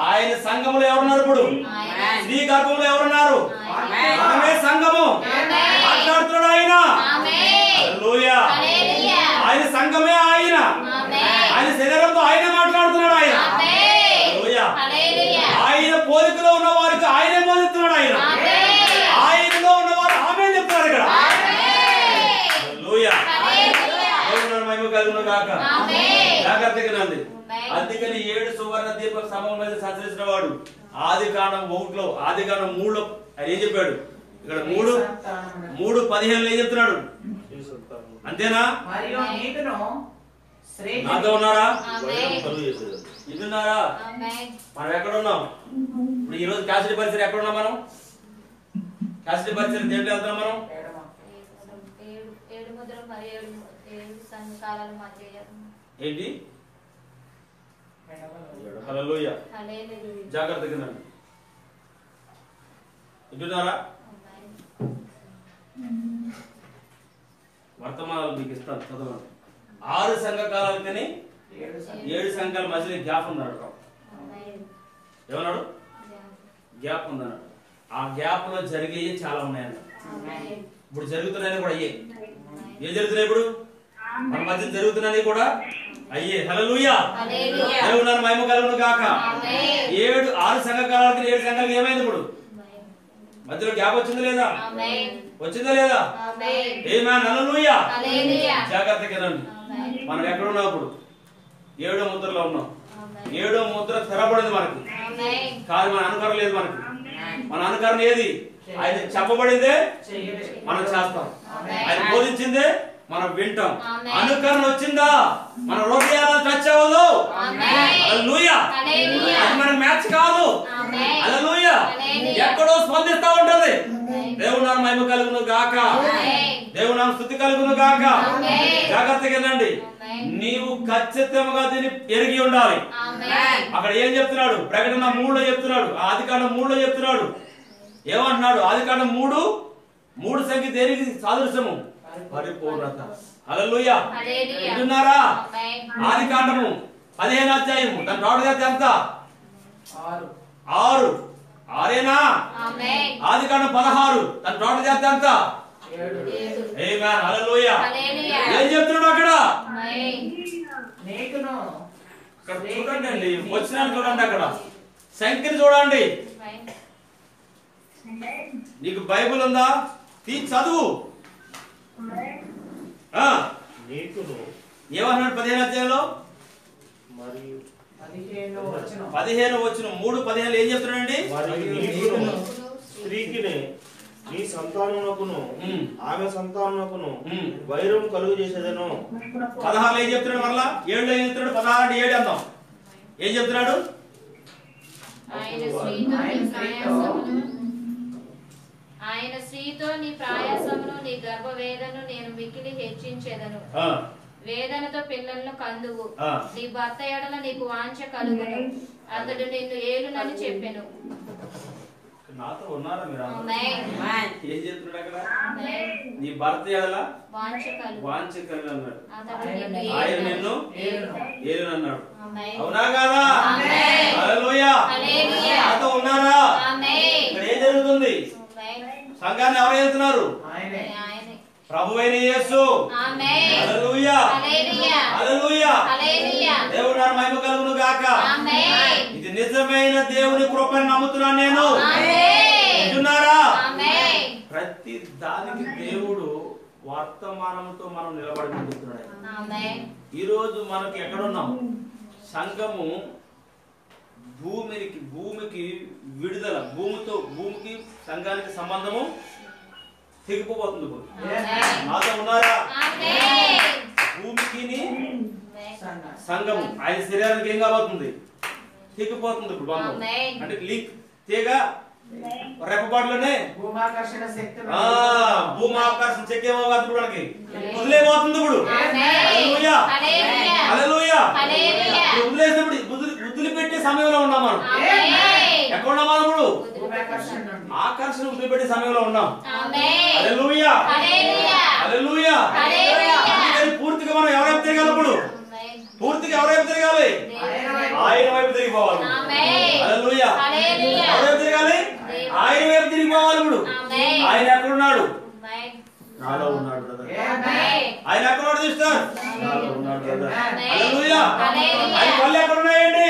ఆయన సంఘములో ఎవరున్నారు ఇప్పుడు శ్రీ గర్భంలో ఎవరున్నారు మనమే సంఘము మాట్లాడుతున్నాడు ఆయన హల్లెలూయా ఆయన సంఘమే ఆయన ఆయన శరీరంతో ఆయన మాట్లాడుతున్నాడు ఆయన హల్లెలూయా ఆయన పోలికలో ఉన్న వారికి ఆయనే బోధిస్తున్నాడు ఆయన ఆయనలో ఉన్నవారు ఆమె చెప్తున్నారు ఇక్కడ హల్లెలూయా దేవుని మహిమ కలుగును గాక జాగ్రత్తగా నండి అందుకని 7 సువర్ణ దీప సమం మీద సంచరించిన వాడు ఆదికాండం 1లో ఆదికాండం 3లో ఆయన ఏం చెప్పాడు ఇక్కడ 3:15 ఏం చెప్తున్నాడు అంతేనా నాతో ఉన్నారా ఇన్నారా మనం ఎక్కడ ఉన్నాం ఇప్పుడు ఈ రోజు క్యాసిటీ పరిచయం ఎక్కడ ఉన్నాం మనం క్యాసిటీ పరిచయం దేంట్లో వెళ్తున్నాం మనం ఏంటి హల్లెలూయా జాగ్రత్తగా నండి వింటున్నారా వర్తమానాలు మీకు ఇస్తాను చదవండి 6 సంఘకాలాలు కానీ 7 సంఘాల మధ్యలో గ్యాప్ ఉందన్నాడు ఏమన్నాడు గ్యాప్ ఉందన్నాడు ఆ గ్యాప్ లో జరిగేవి చాలా ఉన్నాయన్న ఇప్పుడు జరుగుతున్నాయని కూడా అయ్యే ఏం జరుగుతున్నాయి ఇప్పుడు మన మధ్య జరుగుతున్నాయని కూడా అయ్యే హల్లెలూయా దేవుని మహిమ కలుగును గాక 6 సంఘకాలాలకి 7 సంఘాలకి ఏమైంది ఇప్పుడు మధ్యలో గ్యాప్ వచ్చిందా లేదా వచ్చిందా లేదా ఆమేన్ హల్లెలూయా జాగ్రత్తగా రండి మనం ఎక్కడ ఉన్నాం ఇప్పుడు 7వ ముద్రలో ఉన్నాం 7వ ముద్ర తెరబడింది మనకి కాదు మన అనుకరణ లేదు మనకి మన అనుకరణ ఏది ఆయన చెప్పబడిందే మనం చేస్తాం ఆయన బోధించిందే మనం వింటాం అనుకరణ వచ్చిందా మన హృదయాలను టచ్ అవ్వదు హల్లెలూయా అది మన మ్యాచ్ కాదు హల్లెలూయా ఎక్కడో స్పందిస్తా ఉంటది దేవుని నామ మహిమ కలుగును గాక దేవుని నామ స్తుతి కలుగును గాక జాగ్రత్తగా వినండి నీవు ఖచ్చితంగా దీన్ని ఎరిగి ఉండాలి అక్కడ ఏం చెప్తున్నాడు ప్రకటన 3లో చెప్తున్నాడు ఆదికాండం 3లో చెప్తున్నాడు ఏమంటున్నాడు ఆదికాండం 3 సంఖ్య దేనికి సాదృశ్యము పరిపూర్ణత హల్లెలూయా వింటున్నారా ఆదికాండము 15వ అధ్యాయము దాని టోటల్ ఎంత 6 ఆరేనా ఆదికాండం 16 దాని టోటల్ ఎంత 7 ఆమేన్ హల్లెలూయా ఏం చెప్తున్నాడు అక్కడ చూడండి వచ్చినాను చూడండి అక్కడ సంఖ్యను చూడండి నీకు బైబిల్ ఉందా తీసి చదువు ఏమన్నాడు 15వ అధ్యాయంలో 15 వచ్చిన 3:15 ఏం చెప్తున్నాడండి స్త్రీకి నీ సంతానమునకును ఆమె సంతానమునకును వైరం కలుగు చేసేదను 16 ఏం చెప్తున్నాడు మరలా 7లో ఏం చెప్తున్నాడు 16 అంటే 7 అందాం ఏం చెప్తున్నాడు ఆయన స్త్రీతో నీ ప్రయాసమును నీ గర్భవేదను నేను మిక్కిలి హెచ్చించెదను వేదనతో పిల్లలను కందువు నీ భర్త ఎడల నీకు వాంఛ కలుగును అతడు నిన్ను ఏలునని చెప్పెను నాతో ఉన్నారా మీరు ఏం చెప్తున్నాడు అక్కడ నీ భర్త ఎడల వాంఛ కలుగు అన్నాడు ఆయన నిన్ను ఏలునన్నాడు అవునా కాదా హల్లెలూయా నాతో ఉన్నారా ఇక్కడ ఏం జరుగుతుంది సంఘాన్ని ఎవరు వెళ్తున్నారు ప్రభువైన యేసు. ఆమేన్. హల్లెలూయా. హల్లెలూయా. హల్లెలూయా. హల్లెలూయా. దేవుని నామమున మహిమ కలుగును గాక. ఆమేన్. ఇది నిజమైన దేవుని కృపను నమ్ముతున్నాను నేను. ఆమేన్. వింటున్నారా? ఆమేన్. ప్రతి దానికి దేవుడు వర్తమానంతో మనం నిలబడి ముందుతున్నాడు. ఆమేన్. ఈ రోజు మనకి ఎక్కడున్నాం? సంఘము భూమికి విడుదల, భూమికి సంఘానికి సంబంధము తెగిపోతుంది. నాతో ఉన్నారా? భూమికి సంఘము ఆయన శరీరానికి ఏం కాబోతుంది? తెగిపోతుంది. ఇప్పుడు బంధం అంటే లింక్ తీగ రెప్పపాటులోనే భూమాకర్షణ శక్తి భూమాకర్షణ శక్తి ఏమవుతుంది? మనకి వదిలేపోతుంది. ఇప్పుడు హల్లెలూయా. హల్లెలూయా. వదిలేసినప్పుడు వదిలిపెట్టే సమయంలో ఉన్నాం మనం. ఎక్కడ ఉన్నాం మనం ఇప్పుడు? ఆకర్షణ వదిలిపెట్టే సమయంలో ఉన్నాం. హల్లెలూయా. హల్లెలూయా. పూర్తిగా మనం ఎవరైపు తిరగాలి? ఇప్పుడు పూర్తిగా ఎవరైపు తిరగాలి? ఆయన వైపు తిరిగిపోవాలి. హల్లెలూయా. ఎవరైపు తిరగాలి? ఆయన వైపు తిరిగిపోవాలి. ఇప్పుడు ఆయన ఎక్కడున్నాడు? నాలో ఉన్నాడు బ్రదర్. ఆయన ఎక్కడున్నాడు సిస్టర్? నాలో ఉన్నాడు బ్రదర్. హల్లెలూయా. ఆయన కళ్ళు ఎక్కడున్నాయండి?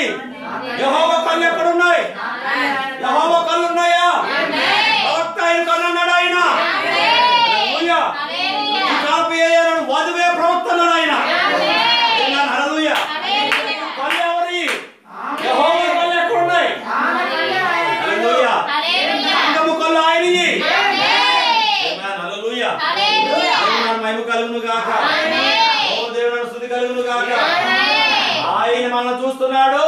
యెహోవా కళ్ళు ఎక్కడున్నాయి? యెహోవా కళ్ళు ఉన్నాయా? ప్రవక్త ఆయన కళ్ళు అన్నాడు ఆయన. హల్లెలూయా. కాపేయను వధువే ప్రవక్త అన్నాడు ఆయన. హల్లెలూయా. కళ్ళు ఎవరి? యెహోవా కళ్ళు ఎక్కడున్నాయి? హల్లెలూయా. సంఘము కళ్ళు ఆయనవి. హల్లెలూయా. దేవుని మహిమ కలుగును గాక. ఓ దేవుని స్తుతి కలుగును గాక. ఆయన మనల్ని చూస్తున్నాడు.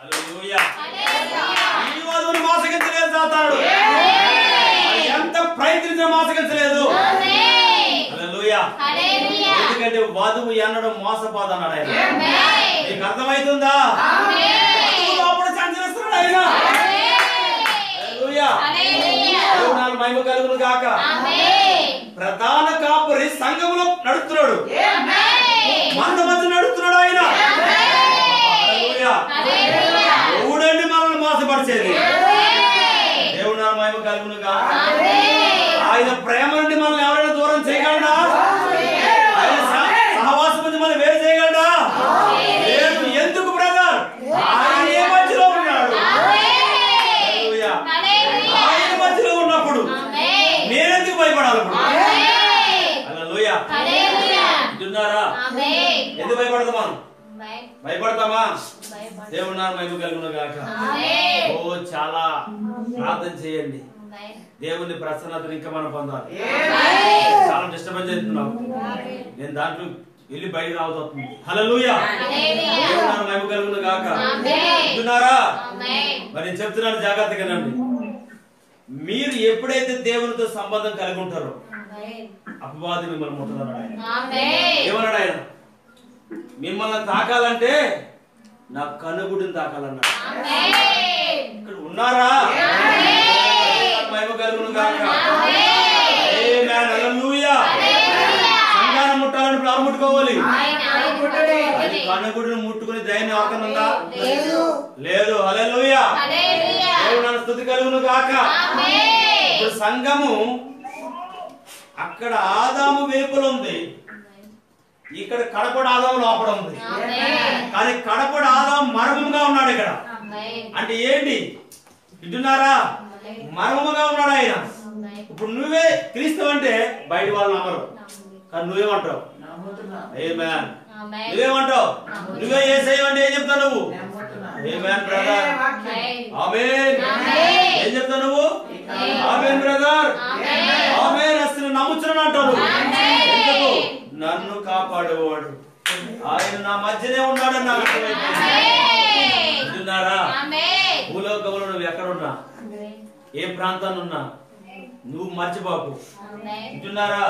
హల్లెలూయా. ఈ వధువుని మోసగించలేదు సాతానుడు. ఎంత ప్రయత్నించినా మోసగించలేదు. హల్లెలూయా. ఎందుకంటే వధువు ఎన్నడం మోసపోదు అన్నాడు ఆయన. నీకు అర్థమవుతుందా? లోపల సంచరిస్తున్నాడు ఆయన. హల్లెలూయా. దేవుని మహిమ కలుగును గాక. ప్రధాన కాపరి సంఘములో నడుస్తున్నాడు. మంద మధ్య నడుస్తున్నాడు ఆయన. హల్లెలూయా. ఎవడండి మనల్ని మోసపరిచేది? దేవుని మహిమ కలుగును గాక. ఆయన ప్రేమ నుండి మనల్ని ఎవరైనా దూరం చేయగలడా? ఆయన సహవాసం నుంచి మనం వేరు చేయగలడా? లేదు. ఎందుకు బ్రదర్? ఆయన ఏ మధ్యలో ఉన్నాడు. హల్లెలూయా. ఆయన మధ్యలో ఉన్నప్పుడు నేనెందుకు భయపడాలి? హల్లెలూయా. వింటున్నారా? ఎందుకు భయపడతాం మనం? భయపడతామా? దేవుని మహిమ కలుగును గాక. ఓ చాలా ప్రార్థన చేయండి. దేవుని ప్రసన్నతను ఇంకా మనం పొందాలి. చాలా డిస్టర్బెన్స్ చేస్తున్నావు. నేను దాంట్లో వెళ్ళి బయట రావుతుంది. హల్లెలూయా. దేవుని మహిమ కలుగును గాక. వింటున్నారా? మరి నేను చెప్తున్నాను జాగ్రత్తగా రండి. మీరు ఎప్పుడైతే దేవునితో సంబంధం కలిగి ఉంటారో అపవాది మిమ్మల్ని ముట్టదన్నాడు ఆయన. ఏమన్నాడు ఆయన? మిమ్మల్ని తాకాలంటే నా కనుగుడిని తాకాలన్నాడు. ఇక్కడ ఉన్నారా? మహిమ కలుగును గాక. ఆమేన్. హల్లెలూయా. సంఘాన్ని ముట్టాలని ఇప్పుడు ముట్టుకోవాలి. కనుగుడిని ముట్టుకుని ధైర్యం ఎవరికైనా ఉందా? లేదు. హల్లెలూయా. దేవుని స్తుతి కలుగును గాక. ఇప్పుడు సంఘము అక్కడ ఆదాము వెలుపల ఉంది, ఇక్కడ కడపడు ఆదాము లోపల ఉంది. కానీ కడపడు ఆదాము మర్మముగా ఉన్నాడు ఇక్కడ. అంటే ఏంటి? వింటున్నారా? మర్మముగా ఉన్నాడు ఆయన. ఇప్పుడు నువ్వే క్రీస్తు అంటే బయట వాళ్ళు నమ్మరు, కానీ నువ్వేమంటావు? ఆమేన్. నువ్వేమంటావు? నువ్వే యేసయ్య అంటే ఏం చెప్తావు నువ్వు? ఆమేన్ బ్రదర్. ఆమేన్. ఏం చెప్తావు నువ్వు? ఆమేన్ బ్రదర్. ఆమేన్. అసలు నమ్ముచున్నాను అంటావు. ఎందుకు? నన్ను కాపాడేవాడు ఆయన నా మధ్యనే ఉన్నాడని నాకు అర్థమైపోయింది. వింటున్నారా? భూలోకంలో నువ్వు ఎక్కడున్నా, ఏ ప్రాంతాన్ని ఉన్నా నువ్వు మర్చిపోకు. వింటున్నారా?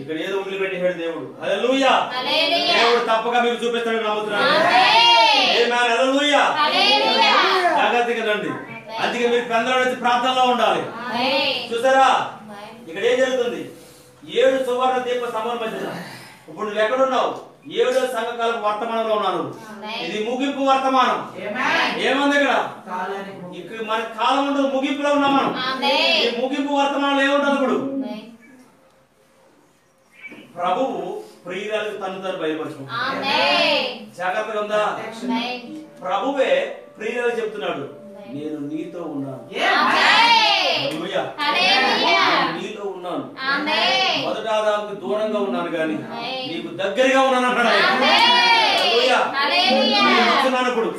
ఇక్కడ ఏదో వదిలిపెట్టేశాడు దేవుడు. హల్లెలూయా. దేవుడు తప్పక మీకు చూపిస్తాడని నమ్ముతున్నాను. ఆమేన్. హల్లెలూయా. జాగ్రత్తగా రండి. అందుకే మీరు పెందల నుంచి ప్రార్థనలో ఉండాలి. చూసారా ఇక్కడ ఏం జరుగుతుంది? 7 సువర్ణ దీప స్తంభాల మధ్య ఇప్పుడు నువ్వు ఎక్కడున్నావు? ఏడో సంఘకాలం వర్తమానంలో ఉన్నాను. ఇది ముగింపు వర్తమానం. ఏముంది ఇక్కడ మన కాలం ఉండదు, ముగింపులో ఉన్నాం మనం. ఈ ముగింపు వర్తమానంలో ఏముంటుంది? ఇప్పుడు ప్రభువు ప్రియురాలకు తను తను బయలుపరుచుకుంటాడు. జాగ్రత్తగా ఉందా? ప్రభువే ప్రియురాలకు చెప్తున్నాడు, నేను నీతో ఉన్నాను, నీతో ఉన్నాను. మొదట ఆదాముకు దూరంగా ఉన్నాను కానీ నీకు దగ్గరగా ఉన్నాను అన్నాడు. కూర్చున్నాను ఇప్పుడు,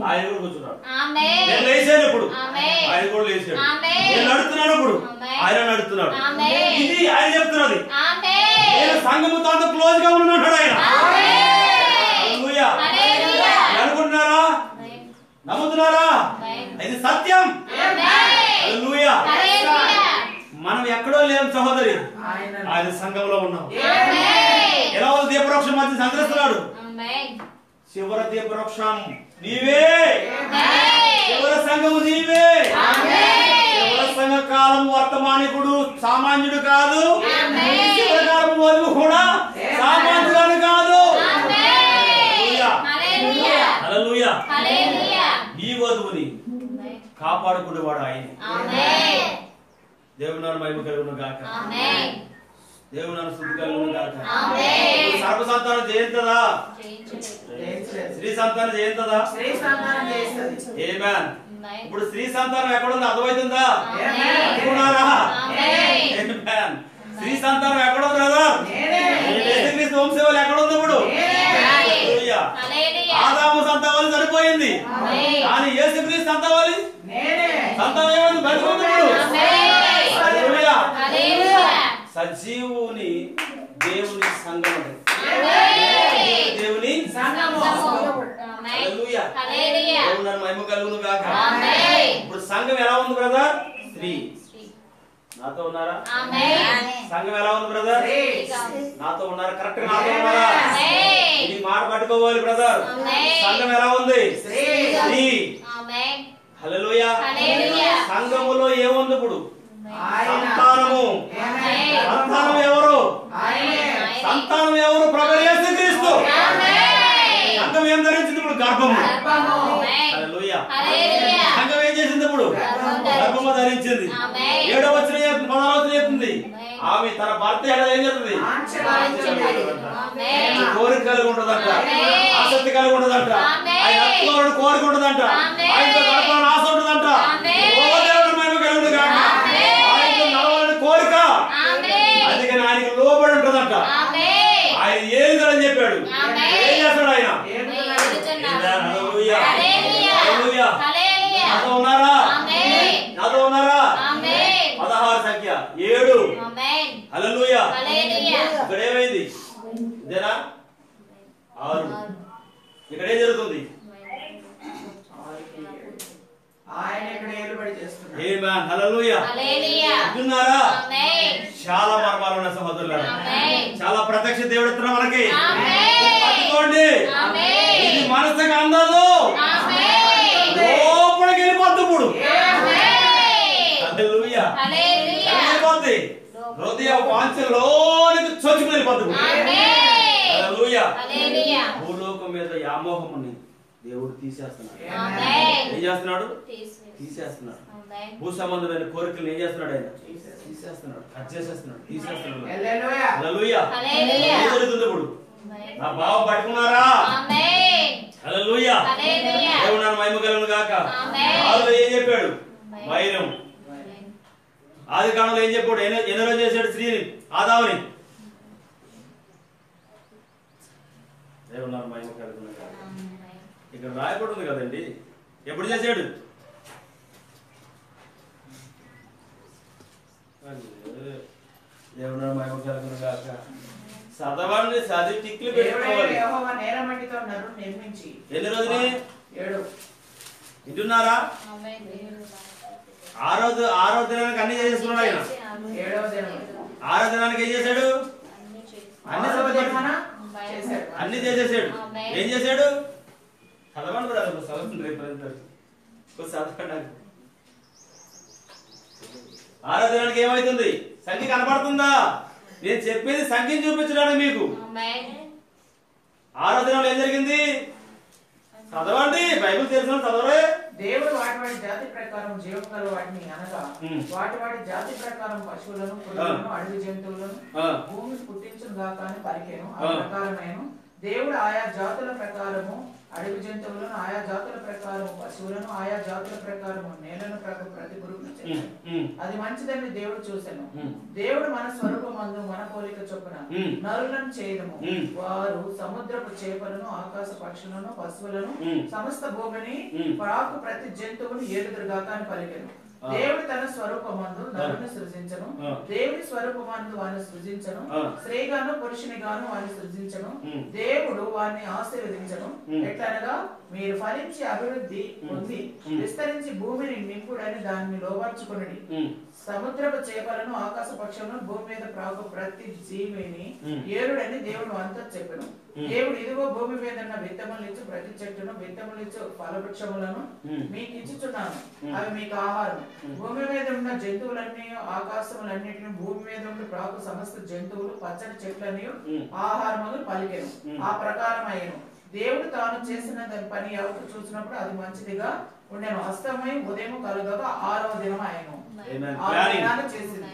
ఆయన కూడా కూర్చున్నాడు. నేను లేచాను ఇప్పుడు, ఆయన కూడా లేచాడు. నేను నడుస్తున్నాను ఇప్పుడు, ఆయన నడుస్తున్నాడు. ఇది ఆయన చెప్తున్నది. నేను సంఘముతో అంత క్లోజ్ గా ఉన్నాడు ఆయన. అనుకుంటున్నారా? నమ్ముతున్నారా? ఇది సత్యం. మనం ఎక్కడో లేం సహోదరి, ఆయన సంఘంలో ఉన్నాం. ఎలా ఉంది? దీపవృక్షం మధ్య సంచరిస్తున్నాడు. చివరి దీపవృక్షం నీవే, చివరి సంఘము నీవే. చివరి సంఘ కాలం వర్తమానికుడు సామాన్యుడు కాదు, చివరి కాలం వధువు కూడా సామాన్యుడు కాదు. ఈ వధువుని కాపాడుకునేవాడు ఆయన. దేవుని మహిమ కలుగును గాక, దేవుని స్తుతి కలుగును గాక. సర్వ సంతానం జయంతదా? స్త్రీ సంతానం జయంతదా? ఆమేన్. ఇప్పుడు స్త్రీ సంతానం ఎక్కడుంది? అర్థమవుతుందా? అనుకున్నారా? ఆమేన్. స్త్రీ సంతానం ఎక్కడుంది కదా? యేసుక్రీస్తు వంశవాళి ఎక్కడుంది? ఇప్పుడు ఆదాము సంతానం చనిపోయింది, కానీ యేసుక్రీస్తు సంతానం సంతానం ఏమైంది? బతికుంది. సజీవుని దేవుని సంఘము, దేవుని మహిమ కలుగును గాక. ఇప్పుడు సంఘం ఎలా ఉంది బ్రదర్? స్త్రీ. నాతో ఉన్నారా? సంఘం ఎలా ఉంది బ్రదర్? నాతో ఉన్నారా? కరెక్ట్ నాతో ఉన్నారా? ఇది మాట పట్టుకోవాలి బ్రదర్. సంఘం ఎలా ఉంది? స్త్రీ. హల్లెలూయా. సంఘములో ఏముంది ఇప్పుడు? సంతానము. సంతానం ఎవరు? సంతానం ఎవరు? ప్రభువు యేసుక్రీస్తు. సంఘం ఏం ధరించింది ఇప్పుడు? గర్భము. హల్లెలూయా. సంఘం ఏం చేసింది ఇప్పుడు? గర్భము ధరించింది. 7వ వచనం 10వ వచనం చెప్తుంది, ఆమె తన భర్త ఏం చేస్తుంది? కోరిక కలిగి ఉంటుందంట, ఆసక్తి కలిగి ఉంటుందంట, ఆయన కోరిక ఉంటుందంట, ఆయనతో గడపాలని ఆశ ఉంటుందంట. కోరిక, అందుకని ఆయనకి లోబడి ఉంటుందంట. ఆయన ఏలుగలని చెప్పాడు. ఏం చేస్తాడు ఆయన? నాతో ఉన్నారా? నాతో ఉన్నారా? 16 సంఖ్య 7. హల్లెలూయా. ఇక్కడ ఏమైంది? ఇదేనా? 6. ఇక్కడ ఏం జరుగుతుంది? చాలా మర్మాలు ఉన్న సహోదరులారా, చాలా ప్రత్యక్ష దేవుడు ఇస్తున్నా మనకి. పట్టుకోండి, ఇది మనసుకు అందదు, లోపలికి వెళ్ళిపోద్ది. ఇప్పుడు వెళ్ళిపోద్ది, హృదయ వాంఛలోనికి చొచ్చుకుని వెళ్ళిపోద్ది. భూలోకం మీద వ్యామోహముని దేవుడు తీసేస్తున్నాడు. ఏం చేస్తున్నాడు? తీసేస్తున్నాడు. భూ సంబంధమైన కోరికలు ఏం చేస్తున్నాడు? ఆయన తీసేస్తున్నాడు, కట్ చేసేస్తున్నాడు, తీసేస్తున్నాడు. హల్లెలూయా. ఏం జరుగుతుంది ఇప్పుడు? నా బావ పట్టుకున్నారా? హల్లెలూయా. దేవుని నామమున మహిమ కలుగును గాక. ఆదిలో ఏం చెప్పాడు? వైరం. ఆది కాలంలో ఏం చెప్పాడు? ఎన్ని రోజులు చేశాడు స్త్రీని, ఆదాముని? దేవుని నామమున మహిమ కలుగును గాక. ఇక్కడ రాయబడింది కదండి, ఎప్పుడు చేశాడు? దేవుని నామమున మహిమ కలుగును గాక. సదవాన్ని సది టిక్లు పెట్టుకోవాలి. ఎన్ని రోజులు? 7. వింటున్నారా? ఆరో దినానికి అన్ని చేసేసుకున్నాడు ఆయన. 6వ దినానికి ఏం చేశాడు? అన్ని చేసేసాడు. ఏం చేశాడు? చదవండి కూడా చదవండి. రేపు చదవండి. 6వ దినానికి ఏమైతుంది? సంఖ్య కనపడుతుందా? నేను చెప్పేది సంఖ్యను చూపించడానికి మీకు. 6వ దినంలో ఏం జరిగింది? చదవండి, బైబిల్ తెలిసిన చదవరే. దేవుడు వాటి జాతి ప్రకారం జీవం గల వాటిని అనగా వాటి జాతి ప్రకారం పశువులను, పురుగులను, అడవి జంతువులను భూమిని పుట్టించును గాక అని పలికెను. ఆ ప్రకారమేను దేవుడు ఆయా జాతుల ప్రకారము అడవి జంతువులను, ఆయా జాతుల ప్రకారము పశువులను, ఆయా జాతుల ప్రకారము నేలను ప్రతి పురుగును చేశాడు. అది మంచిదని దేవుడు చూసెను. దేవుడు మన స్వరూపమందు మన పోలిక చొప్పున నరులను చేయడము. వారు సముద్రపు చేపలను, ఆకాశ పక్షులను, పశువులను, సమస్త భూమిని, ప్రాకు ప్రతి జంతువును ఏలుదురుగాక అని పలికెను. దేవుడు తన స్వరూపమందు నరుని సృజించను. దేవుడి స్వరూపమందు వారిని సృజించను. స్త్రీగాను పురుషునిగాను వారిని సృజించను. దేవుడు వారిని ఆశీర్వదించను. ఎట్లనగా మీరు ఫలించి అభివృద్ధి పొంది విస్తరించి భూమిని నింపుడని దాన్ని లోబర్చుకుని సముద్రపు చేపలను, ఆకాశ పక్షులను, భూమి మీద ప్రాకు ప్రతి జీవిని ఏరుడని దేవుడు అంతా చెప్పెను. దేవుడు ఇదిగో భూమి మీద ఉన్న విత్తములిచ్చు ప్రతి చెట్టును, విత్తములిచ్చు ఫలవృక్షములను మీకు ఇచ్చుచున్నాను, అవి మీకు ఆహారం. భూమి మీద ఉన్న జంతువులన్నీ, ఆకాశములన్నిటిని, భూమి మీద ఉన్న ప్రాకు సమస్త జంతువులు, పచ్చని చెట్లని ఆహారములు పలికెను. ఆ ప్రకారం అయ్యను. దేవుడు తాను చేసిన దాని పని ఎవరు చూసినప్పుడు అది మంచిదిగా ఉండేను. అస్తమై ఉదయం కలుగగా 6వ దినం అయ్యను. చేసింది.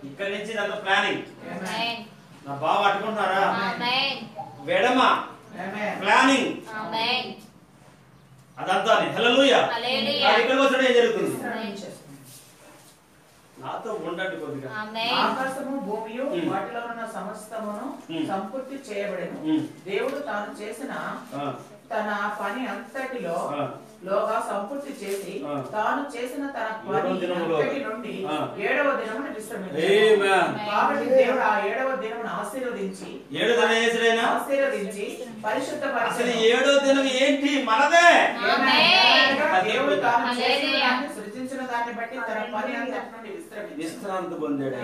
ఇక్కడ నుంచి నాకు ప్లానింగ్. నా బావ అట్టుకుంటున్నారా? వెడమ ప్లానింగ్ అదంతా. హల్లెలూయా. ఇక్కడికి వచ్చాడు ఏం జరుగుతుంది? నాతో ఉండండి కొద్దిగా. ఆకాశము భూమియు వాటిలో ఉన్న సమస్తమును సంపూర్తి చేయబడెను. దేవుడు తాను చేసిన తన పని అంతటిలో లోగా సంపూర్తి చేసి తాను చేసిన తన పని అంతటి నుండి 7వ దినమున విశ్రమించాడు. కాబట్టి దేవుడు ఆ 7వ దినమును ఆశీర్వదించి పరిశుద్ధపరిచాడు. అసలు 7వ దినం ఏంటి? మనదే. దేవుడు తాను చేసిన దాన్ని సృజించిన దాన్ని బట్టి తన పని అంతటి నుండి విశ్రాంతి పొందాడు.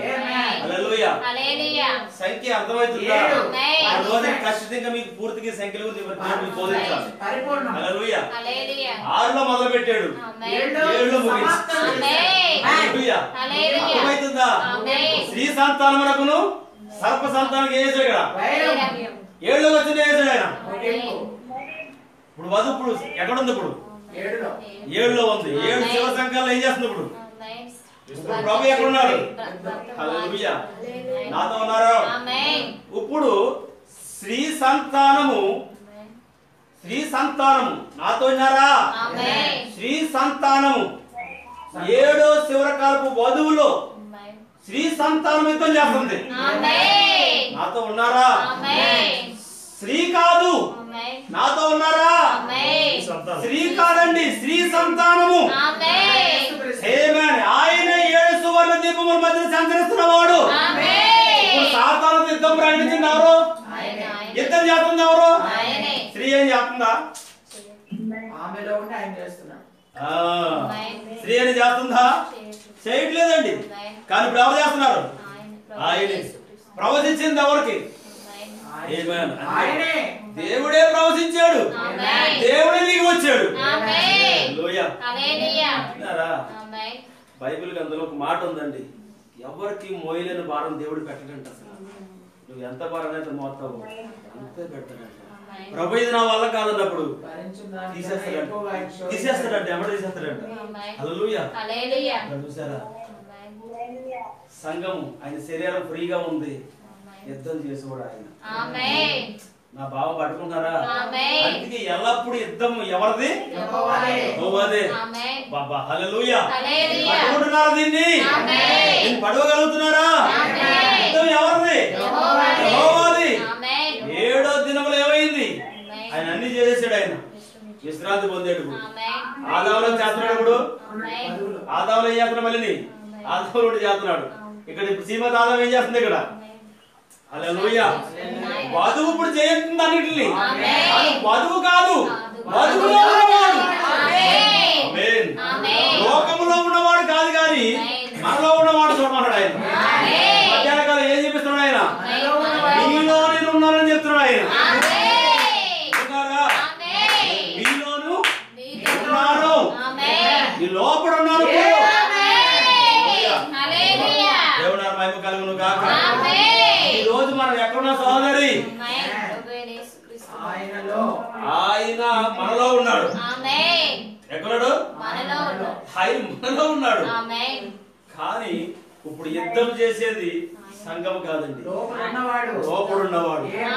హల్లెలూయా. సంఖ్య అర్థమవుతుందా? ఆ రోజు ఖచ్చితంగా మీకు పూర్తిగా సంఖ్యలు బోధించాలి. హల్లెలూయా. 6లో మొదలు పెట్టాడు, 7లో ముగించాడు. హల్లెలూయా. అర్థమవుతుందా? స్త్రీ సంతానమునకును సర్ప సంతానానికి ఏం చేశాడు కదా? 7లో వచ్చింది వేసాడు ఆయన. ఇప్పుడు వధు ఇప్పుడు ఎక్కడుంది? ఇప్పుడు 7లో ఉంది. 7 శివ సంఖ్యలో ఏం చేస్తుంది? ఇప్పుడు ప్రభు ఎక్కడున్నాడు? హల్లెలూయా. నాతో ఉన్నారు. ఇప్పుడు స్త్రీ సంతానము నాతో ఉన్నారా? స్త్రీ సంతానము 7వ శివరకాలపు వధువులో స్త్రీ సంతానం యుద్ధం చేస్తుంది. నాతో ఉన్నారా? స్త్రీ కాదు. నాతో ఉన్నారా? స్త్రీ కాదండి, స్త్రీ సంతానము. ఆయన 7 సువర్ణ దీపముల మధ్య సంచరిస్తున్నవాడు. సాతాను యుద్ధం ప్రకటించింది ఎవరు? యుద్ధం చేస్తుంది ఎవరు? స్త్రీ ఏం చేస్తుందా? స్త్రీ అని చేస్తుందా? చేయట్లేదండి. కానీ ఇప్పుడు ఎవరు చేస్తున్నారు? ఆయన. ప్రవచించింది ఎవరికి? దేవుడే ప్రవచించాడు, దేవుడే దిగి వచ్చాడు. బైబిల్ అందులో ఒక మాట ఉందండి, ఎవరికి మోయలేని భారం దేవుడు పెట్టడంట. అసలు నువ్వు ఎంత భారం అయితే మోస్తావు అంతే పెట్టడంట. ప్రభు ఇది నా వల్ల కాదన్నప్పుడు తీసేస్తాడంటే ఎవరు తీసేస్తాడంట. హల్లెలూయా. చూసారా? సంఘం ఆయన శరీరం ఫ్రీగా ఉంది, యుద్ధం చేసేవాడు ఆయన. నా బావ పట్టుకుంటారా? అందుకే ఎల్లప్పుడు యుద్ధం ఎవరిది? యెహోవాదే. బాబా హల్లెలూయా. పట్టుకుంటున్నారా? దీన్ని పడవగలుగుతున్నారా? యుద్ధం ఎవరిది? యెహోవాది. 7వ దినములో ఏమైంది? ఆయన అన్ని చేసేసాడు. ఆయన విశ్రాంతి పొందాడు. ఆదాములో చేస్తున్నాడు. ఇప్పుడు ఆదాములో ఏం చేస్తున్నాడు? మళ్ళీ ఆదాముడు చేస్తున్నాడు. ఇక్కడ శ్రీమతి ఆదాం ఏం చేస్తుంది? ఇక్కడ హల్లెలూయా. వధువు ఇప్పుడు చేస్తుంది అన్నిటిని. వధువు కాదు, వధువులో ఉన్నవాడు. లోకములో ఉన్నవాడు కాదు, కానీ మనలో ఉన్నవాడు చూడమన్నాడు ఆయన. మధ్యాహ్న కాలం ఏం చూపిస్తున్నాడు ఆయన? మీలో నేను ఉన్నానని చెప్తున్నాడు ఆయన. మీలోను ఉన్నాను, మీ లోపల ఉన్నాను. దేవుడు మహిమ కలుగును గాక. ఈ రోజు మనం ఎక్కడున్నా సహోదరి ఆయన మనలో ఉన్నాడు. ఆమేన్. కానీ ఇప్పుడు యుద్ధం చేసేది సంఘం కాదండి, లోపడున్నవాడు.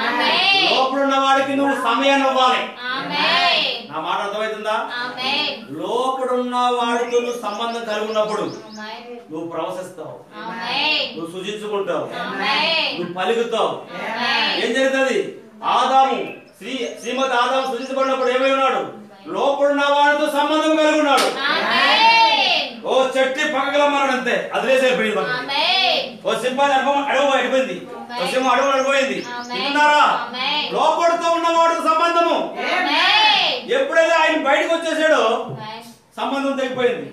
ఆమేన్. లోపడున్నవాడికి నువ్వు సమయాన్ని ఇవ్వాలి. ఆమేన్. నా మాట అర్థమవుతుందా? ఆమేన్. లోపడున్న వాడితో నువ్వు సంబంధం కలిగి ఉన్నప్పుడు ఆమేన్. నువ్వు ప్రవశిస్తావు, ఆమేన్. నువ్వు సూచించుకుంటావు, ఆమేన్. నువ్వు పలుకుతావు. ఆమేన్. ఏం జరుగుతుంది? ఆదాము శ్రీమతి ఆదాము సూచించబడినప్పుడు ఏమై ఉన్నాడు? లోపడున్న వాడితో సంబంధం కలిగి ఉన్నాడు. ఆమేన్. ఓ చెట్టి పక్కగల మన్నాడు అంతే, అదిలేసైపోయింది. ఆమేన్. ఓ సింహాన్ని అడుగు అయిపోయింది, ఓ సింహం అడుగు అడిపోయింది. విన్నారా? లోపడుతూ ఉన్నవాడు సంబంధము. ఆమేన్. ఎప్పుడైతే ఆయన బయటకు వచ్చేసాడో ఆమేన్. సంబంధం తెగిపోయింది.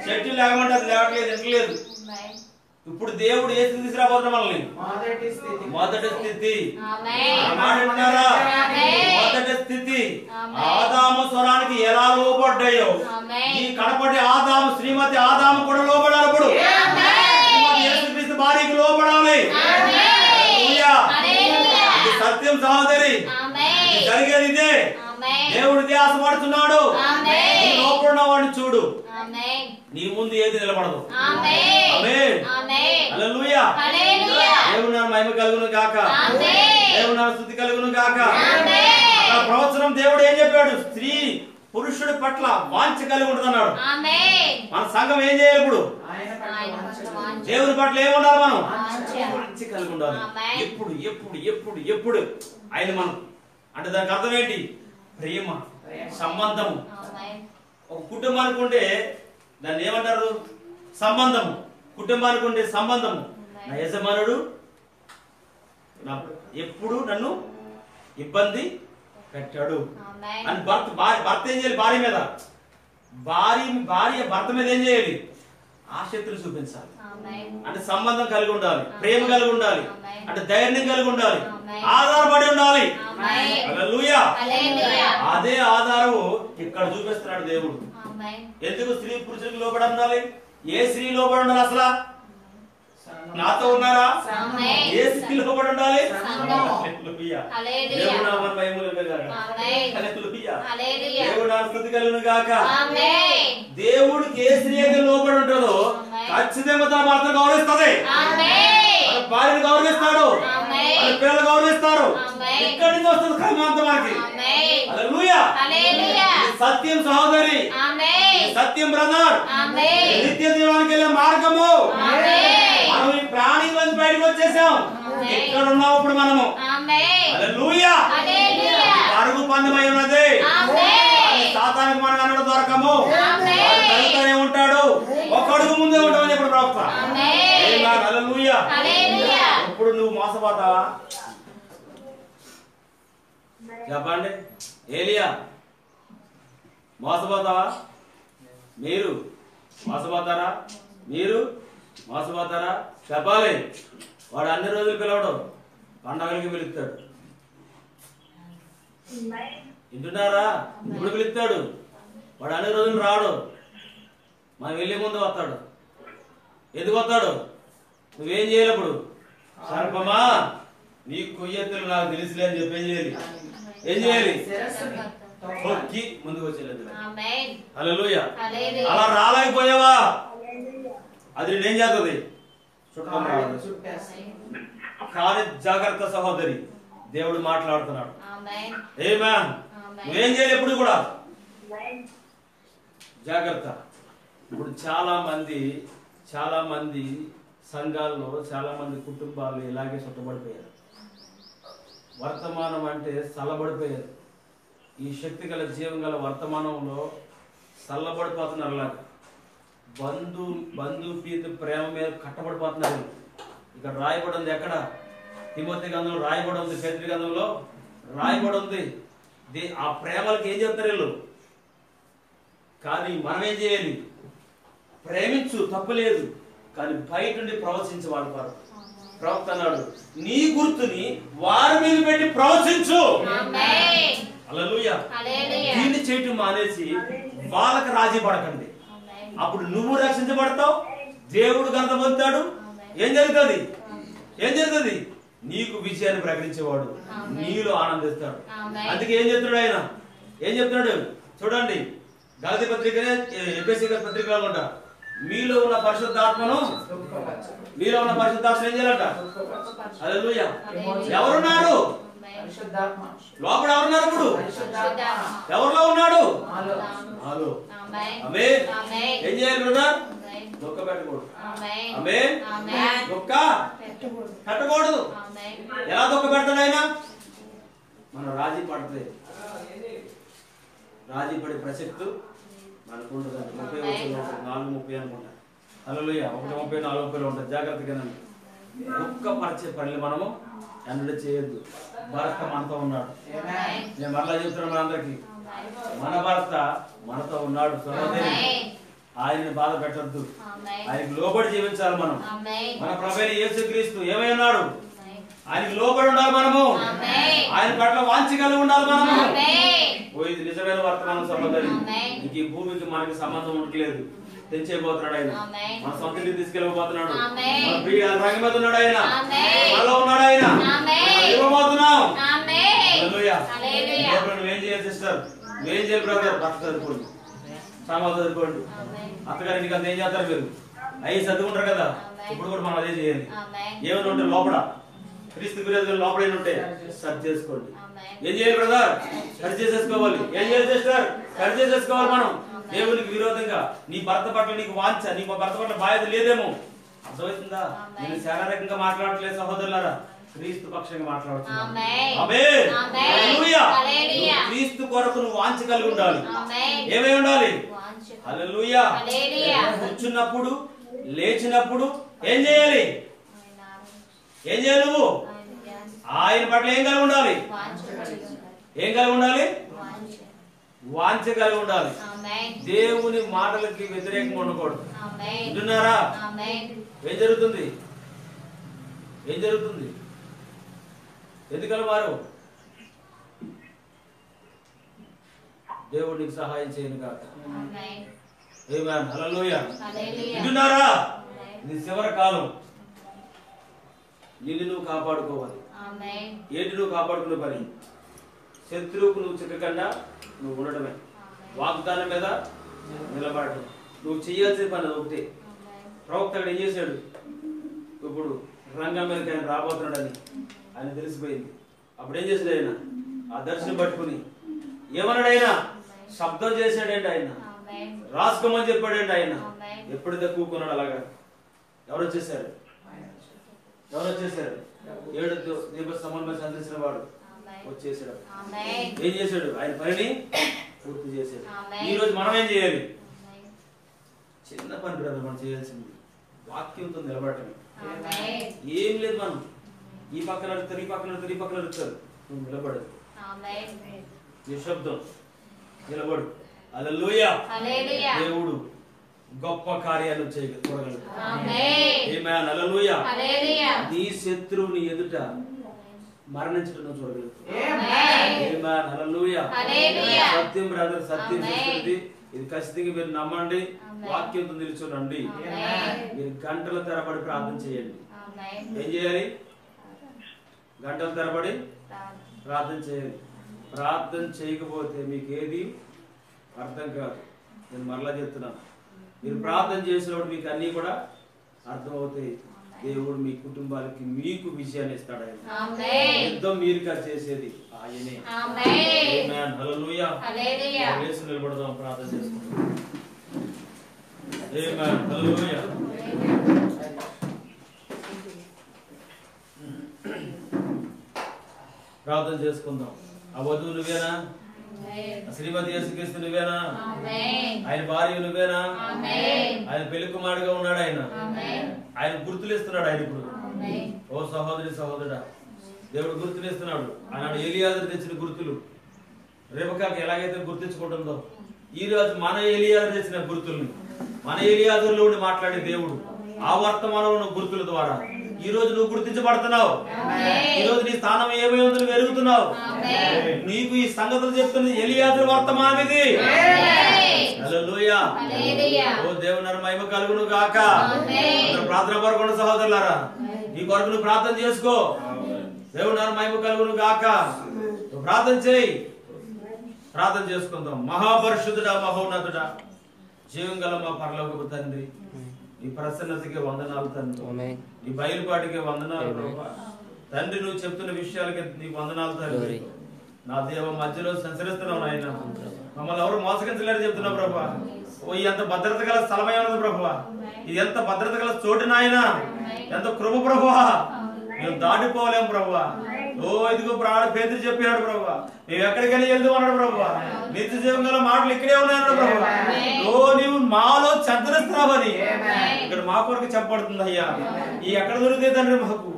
చెట్టు లేకమంటే అది లేవట్లేదు, ఎట్లేదు. ఆమేన్. ఇప్పుడు దేవుడు ఏ స్థితి తీసుకురాబోతున్నా మనల్ని? మొదటి స్థితి. ఆమేన్. ఆ మాట విన్నారా? ఆమేన్. మొదటి స్థితి. ఆమేన్. ఆదాము స్వరానికి ఎలా లోబడ్డాయో ఆమేన్. ఈ కడపటి ఆదాము శ్రీమతి ఆదాము కూడా లోబడాలి. ఇప్పుడు శ్రీమతి యేసుక్రీస్తు భార్యకి లోబడాలి. హల్లెలూయా. ఇది సత్యం సహోదరి, ఆమేన్. ఇది జరిగేది ఇదే. ఆమేన్. దేవుడు ఇదే ఆశపడుతున్నాడు. ఆమేన్. లోపడున్న వాడిని చూడు, ఆమేన్. నీ ముందు ఏది నిలబడదు. ఆమేన్. ఆమేన్. ఆమేన్. హల్లెలూయా. హల్లెలూయా. దేవుని నామం మహిమ కలుగును గాక. ఆమేన్. దేవుని నామం స్తుతి కలుగును గాక. ఆమేన్. ఆ ప్రవచనం దేవుడు ఏం చెప్పాడు? స్త్రీ పురుషుడి పట్ల వాంఛ కలిగి ఉంటున్నాడు. ఆమేన్. మన సంఘం ఏం చేయాలి? ఇప్పుడు దేవుని పట్ల ఏముండాలి? మనం వాంఛ కలిగి ఉండాలి. ఆమేన్. ఎప్పుడు ఎప్పుడు ఎప్పుడు ఎప్పుడు ఆయన మనం అంటే దానికి అర్థం ఏంటి? ప్రేమ, సంబంధము. ఆమేన్. ఒక కుటుంబానికి ఉంటే దాన్ని ఏమంటారు? సంబంధము. కుటుంబానికి ఉండే సంబంధము. నా యజమానుడు ఎప్పుడు నన్ను ఇబ్బంది పెట్టాడు ఆమేన్. అని భర్త ఏం చేయాలి? భార్య మీద భార్య భర్త మీద ఏం చేయాలి? ఆసక్తిని చూపించాలి. ఆమేన్. అంటే సంబంధం కలిగి ఉండాలి, ప్రేమ కలిగి ఉండాలి, ఆమేన్. అంటే ధైర్యం కలిగి ఉండాలి, ఆమేన్. ఆధారపడి ఉండాలి. ఆమేన్. హల్లెలూయా. హల్లెలూయా. అదే ఆధారము ఇక్కడ చూపిస్తున్నాడు దేవుడు. ఆమేన్. ఎందుకు స్త్రీ పురుషులకు లోబడి ఉండాలి? ఏ స్త్రీ లోబడి ఉండాలి? అసలు నాతో ఉన్నారా? ఆమేన్. ఏ స్త్రీ లోబడి ఉండాలి? సంఘము. హల్లెలూయా. హల్లెలూయా. దేవుని నామమున మహిమ కలుగును గాక. ఆమేన్. హల్లెలూయా. హల్లెలూయా. దేవుని నామమున స్తుతి కలుగును గాక. ఆమేన్. దేవుడికి ఏ స్త్రీ అయితే లోబడి ఉంటుందో ఆమేన్. ఖచ్చితంగా తన భర్తను గౌరవిస్తుంది, ఆమేన్. తన భార్యను గౌరవిస్తాడు, ఆమేన్. తన పిల్లలు గౌరవిస్తారు. ఆమేన్. ఇక్కడి నుంచి వస్తుంది క్రమాంతం మనకి. ఆమేన్. హల్లెలూయా. హల్లెలూయా. ఇది సత్యం సహోదరి, ఆమేన్. ఇది సత్యం బ్రదర్. ఆమేన్. నిత్య జీవానికి వెళ్ళే మార్గము. ఆమేన్. మనం ఈ ప్రాణి నుంచి బయటకు వచ్చేసాం. ఆమేన్. ఎక్కడ ఉన్నాం ఇప్పుడు మనము? ఆమేన్. హల్లెలూయా. హల్లెలూయా. పరుగు పందెమై ఉన్నది. ఆమేన్. సాతానికి మనం అన్నడు దొరకము. ఆమేన్. వాడు తరుగుతూనే ఉంటాడు. ఒక అడుగు ముందే ఉంటామని చెప్పిన ప్రవక్త. ఆమేన్. ఆమేన్. హల్లెలూయా. హల్లెలూయా. ఇప్పుడు నువ్వు మోసపోతావా? చెప్పండి. ఏలియా మోసపోతావా? మీరు మోసపోతారా? మీరు మోసపోతారా? చెప్పాలి. వాడు అన్ని రోజులు పిలవడు, పండగలకి పిలుస్తాడు. వింటున్నారా? ఇప్పుడు పిలుస్తాడు. వాడు అన్ని రోజులు రాడు, మనం వెళ్ళే ముందు వస్తాడు. ఎందుకు వస్తాడు? నువ్వేం చేయాలి? అప్పుడు సర్పమా నీ కొయ్యెత్తులు నాకు తెలుసులే అని చెప్పి ఏం చేయాలి? ఏం చేయాలి? కొక్కి ముందుకు వచ్చేది. ఆమేన్. హల్లెలూయా. హల్లెలూయా. అలా రాలేకపోయావా? అది నేనేం చేస్తుంది? చుట్టం రాదు. కానీ జాగ్రత్త సహోదరి, దేవుడు మాట్లాడుతున్నాడు. ఆమేన్. ఆమేన్. ఆమేన్. నువ్వేం చేయాలి? ఎప్పుడు కూడా జాగ్రత్త. ఇప్పుడు చాలా మంది సంఘాల్లో, చాలా మంది కుటుంబాలు ఇలాగే చుట్టబడిపోయారు. వర్తమానం అంటే చల్లబడిపోయారు. ఈ శక్తి గల జీవం గల వర్తమానంలో చల్లబడిపోతున్నారు. అలాగా బంధు ప్రేమ మీద కట్టబడిపోతున్నారు. ఇక్కడ రాయబడి ఉంది. ఎక్కడ? తిమోతి గ్రంథంలో రాయబడి ఉంది, పేతురు గ్రంథంలో రాయబడి ఉంది. ఆ ప్రేమలకు ఏం చెప్తారు వీళ్ళు? కానీ మనం ఏం చేయాలి? ప్రేమించు, తప్పులేదు, కానీ బయట నుండి ప్రవచించేవాడు కాదు. ప్రవక్త అన్నాడు, నీ గుర్తుని వారి మీద పెట్టి ప్రవచించు. ఆమేన్. హల్లెలూయా. హల్లెలూయా. దీన్ని చేయటం మానేసి వాళ్ళకి రాజీ పడకండి. ఆమేన్. అప్పుడు నువ్వు రక్షించబడతావు, దేవుడు ఘనత పొందుతాడు. ఏం జరుగుతుంది? నీకు విజయాన్ని ప్రకటించేవాడు నీలో ఆనందిస్తాడు. ఆమేన్. అందుకే ఏం చెప్తున్నాడు ఆయన? ఏం చెప్తున్నాడు? చూడండి, గలతీ పత్రికనే ఎఫెసీ పత్రికలో ఉంటా. మీలో ఉన్న పరిశుద్ధాత్మను మీలో ఉన్న పరిశుద్ధాత్మ ఏం చేయాలంట? హల్లెలూయా. ఎవరున్నారు? లోపల ఎవరున్నారు? ఇప్పుడు ఎవరిలో ఉన్నాడు? నాలో. ఆమేన్. ఏం చేయాలి బ్రదర్? దుఃఖ పెట్టకూడదు. ఆమేన్. దుఃఖ పెట్టకూడదు. ఎలా దుఃఖ పెడతాడు ఆయన? మనం రాజీ పడితే రాజీ పడే ప్రసక్తి మనకు ఉండదు. 4:30 అనుకుంటా. హల్లెలూయా. 1:30, 4:30 ఉంటుంది. జాగ్రత్తగా దుఃఖపరిచే పనులు మనము అన్నది చేయొద్దు. భర్త మనతో ఉన్నాడు. నేను మరలా చెప్తున్నాను అందరికి, మన భర్త మనతో ఉన్నాడు. ఆయన్ని బాధ పెట్టద్దు. ఆయనకి లోబడి జీవించాలి మనం. మన ప్రభువైన యేసుక్రీస్తు ఏమై ఉన్నాడు? ఆయనకి లోబడి ఉండాలి మనము. ఆయన పట్ల వాంఛ కలిగి ఉండాలి మనము. ఇది నిజమైన వర్తమానం సహోదరి. ఇంక ఈ భూమికి మనకి సంబంధం ఉండట్లేదు. తెంచేయబోతున్నాడు ఆయన. మన సొంత ఇంటికి తీసుకెళ్ళబోతున్నాడు. మన ప్రియ రంగ మీద ఉన్నాడు ఆయన. మనలో ఉన్నాడు ఆయన. ఇవ్వబోతున్నాం. నువ్వేం చేయాలి సిస్టర్? నువ్వేం చేయాలి బ్రదర్? భర్త చదువుకోండి, సామాన్ చదువుకోండి. అత్తగారింటికి అంత ఏం చేస్తారు మీరు? అవి చదువుకుంటారు కదా. ఇప్పుడు కూడా మనం అదే చేయాలి. ఏమైనా ఉంటే లోపల క్రీస్తు విరోధులు లోపల ఏమి ఉంటే సరి చేసుకోండి. ఏం చేయాలి బ్రదర్? సరి చేసేసుకోవాలి. ఏం చేయాలి సిస్టర్? సరి చేసేసుకోవాలి మనం. దేవునికి విరోధంగా నీ భర్త పట్ల నీకు వాంఛ, నీ భర్త పట్ల బాధ్యత లేదేమో. అర్థమవుతుందా? నేను శారీరకంగా మాట్లాడట్లేదు సహోదరులారా, క్రీస్తు పక్షంగా మాట్లాడుతున్నాను. క్రీస్తు కొరకు నువ్వు వాంఛ కలిగి ఉండాలి. ఏమై ఉండాలి? హల్లెలూయా. కూర్చున్నప్పుడు లేచినప్పుడు ఏం చేయాలి? ఏం చేయాలి? నువ్వు ఆయన పట్ల ఏం కలిగి ఉండాలి? ఏం కలిగి ఉండాలి? వాంఛ కలిగి ఉండాలి. దేవుని మాటలకి వ్యతిరేకంగా ఉండకూడదు. వింటున్నారా? ఏం జరుగుతుంది? ఏం జరుగుతుంది? ఎందుకని వారు దేవుడికి సహాయం చేయను కాక. ఆమేన్. హల్లెలూయా. వింటున్నారా? ఇది చివరి కాలం. నిన్ను నువ్వు కాపాడుకోవాలి. ఏంటి నువ్వు కాపాడుకునే పని? శత్రువుకు నువ్వు చిక్కకుండా నువ్వు ఉండటమే. వాగ్దానం మీద నిలబడటం. నువ్వు చేయాల్సిన పని ఒకటి. ప్రవక్త ఏం చేశాడు? ఇప్పుడు రంగం మీదకి ఆయన రాబోతున్నాడని ఆయన తెలిసిపోయింది. అప్పుడు ఏం చేశాడు ఆయన? ఆ దర్శనం పట్టుకుని ఏమన్నాడు ఆయన? శబ్దం చేశాడంటే ఆయన. రాసుకోమని చెప్పాడంటే ఆయన. ఎప్పుడైతే కూకున్నాడు అలాగా. ఎవరు వచ్చేసారు? ఎవరు వచ్చేసారు? 7 దీప సమన్వయం సంధించిన వాడు వచ్చేసాడు. ఏం చేశాడు? ఆయన పనిని పూర్తి చేశాడు. ఈ రోజు మనం ఏం చేయాలి? చిన్న పని బ్రదర్ మనం చేయాల్సింది వాక్యంతో నిలబడటమే. ఏం లేదు. మనం ఈ పక్కన అడుగుతారు, ఈ పక్కన అడుగుతారు, ఈ పక్కన అడుగుతారు. నువ్వు నిలబడదు. నిశ్శబ్దం నిలబడు. హల్లెలూయా. దేవుడు గొప్ప కార్యాలు చేయగలడు. ఆమేన్. హల్లెలూయా. నీ శత్రువుని ఎదుట మరణించడం నువ్వు చూడగలుగుతావు. ఆమేన్. హల్లెలూయా. సత్యం బ్రదర్, సత్యం సంస్కృతి. ఇది ఖచ్చితంగా మీరు నమ్మండి. వాక్యంతో నిలుచోనండి. మీరు గంటల తరబడి ప్రార్థన చేయండి. ఏం చేయాలి? గంటల తరబడి ప్రార్థన చేయాలి. ప్రార్థన చేయకపోతే మీకు ఏది అర్థం కాదు. నేను మరలా చెప్తున్నాను, మీరు ప్రార్థన చేసినప్పుడు మీకు అన్ని కూడా అర్థమవుతాయి. దేవుడు మీ కుటుంబాలకి మీకు విజయాన్ని ఇస్తాడు. ఆయన యుద్ధం మీరుగా చేసేది ఆయనే. ఆమేన్. హల్లెలూయా. యేసు నిలబడదాం, ప్రార్థన చేసుకుందాం. ఆమేన్. హల్లెలూయా. ప్రార్థన చేసుకుందాం. ఆ వధువు నువ్వేనా? శ్రీమతి యేసుక్రీస్తు నువ్వేనా? ఆయన భార్య నువ్వేనా? ఆయన పెళ్లి కుమారుడుగా ఉన్నాడు. ఆయన గుర్తులు ఇస్తున్నాడు. ఆయన ఇప్పుడు ఓ సహోదరి సహోదరుడా, దేవుడు గుర్తులు ఇస్తున్నాడు. ఆనాడు ఎలియాజరు తెచ్చిన గుర్తులు రెబెక్కాకి ఎలాగైతే గుర్తించుకుంటుందో, ఈ రోజు మన ఎలియాజరు తెచ్చిన గుర్తుల్ని, మన ఎలియాజరులో ఉండి మాట్లాడే దేవుడు ఆ వర్తమానంలో గుర్తుల ద్వారా ఈ రోజు నువ్వు గుర్తించబడుతున్నావు. ఈ రోజు నీ స్థానం ఏమై ఉందో నువ్వు ఎరుగుతున్నావు. నీకు ఈ సంగతులు చెప్తున్నది ఎలియాజరు వర్తమానం ఇది. హల్లెలూయా. ఓ దేవుని మహిమ కలుగును గాక. ప్రార్థన కొరకు సహోదరులారా, నీ కొరకు నువ్వు ప్రార్థన చేసుకో. దేవుని మహిమ కలుగును గాక. ప్రార్థన చేయి. ప్రార్థన చేసుకుందాం. మహాపరిశుద్ధుడా, మహోన్నతుడా, జీవం గల మా పరలోకపు తండ్రి, నీ ప్రసన్నతకి వందనాలు తండ్రి, నీ బయలుపాటికి వందనాలు ప్రభా. తండ్రి నువ్వు చెప్తున్న విషయాలకి నీకు వందనాలు తండ్రి. నా దేవ మధ్యలో సంచరిస్తున్నావు నాయన, మమ్మల్ని ఎవరు మోసగించలేరు చెప్తున్నావు ప్రభా. ఓ ఎంత భద్రత గల స్థలమై ఉన్నది ప్రభా, ఇది ఎంత భద్రత గల చోటు నాయన, ఎంత కృప ప్రభా, మేము దాటిపోలేము ప్రభా. ఓ ఇదిగో పేతురు చెప్పాడు ప్రభా, మేము ఎక్కడికైనా వెళ్దాం అన్నాడు ప్రభా. నిత్య జీవం గల మాటలు ఇక్కడే ఉన్నాయన్నాడు ప్రభా. ఓ నీవు మాలో చందరిస్తున్నావని ఇక్కడ మా కొరకు చెప్పబడుతుంది అయ్యా. ఈ ఎక్కడ దొరికితే తండ్రి మాకు,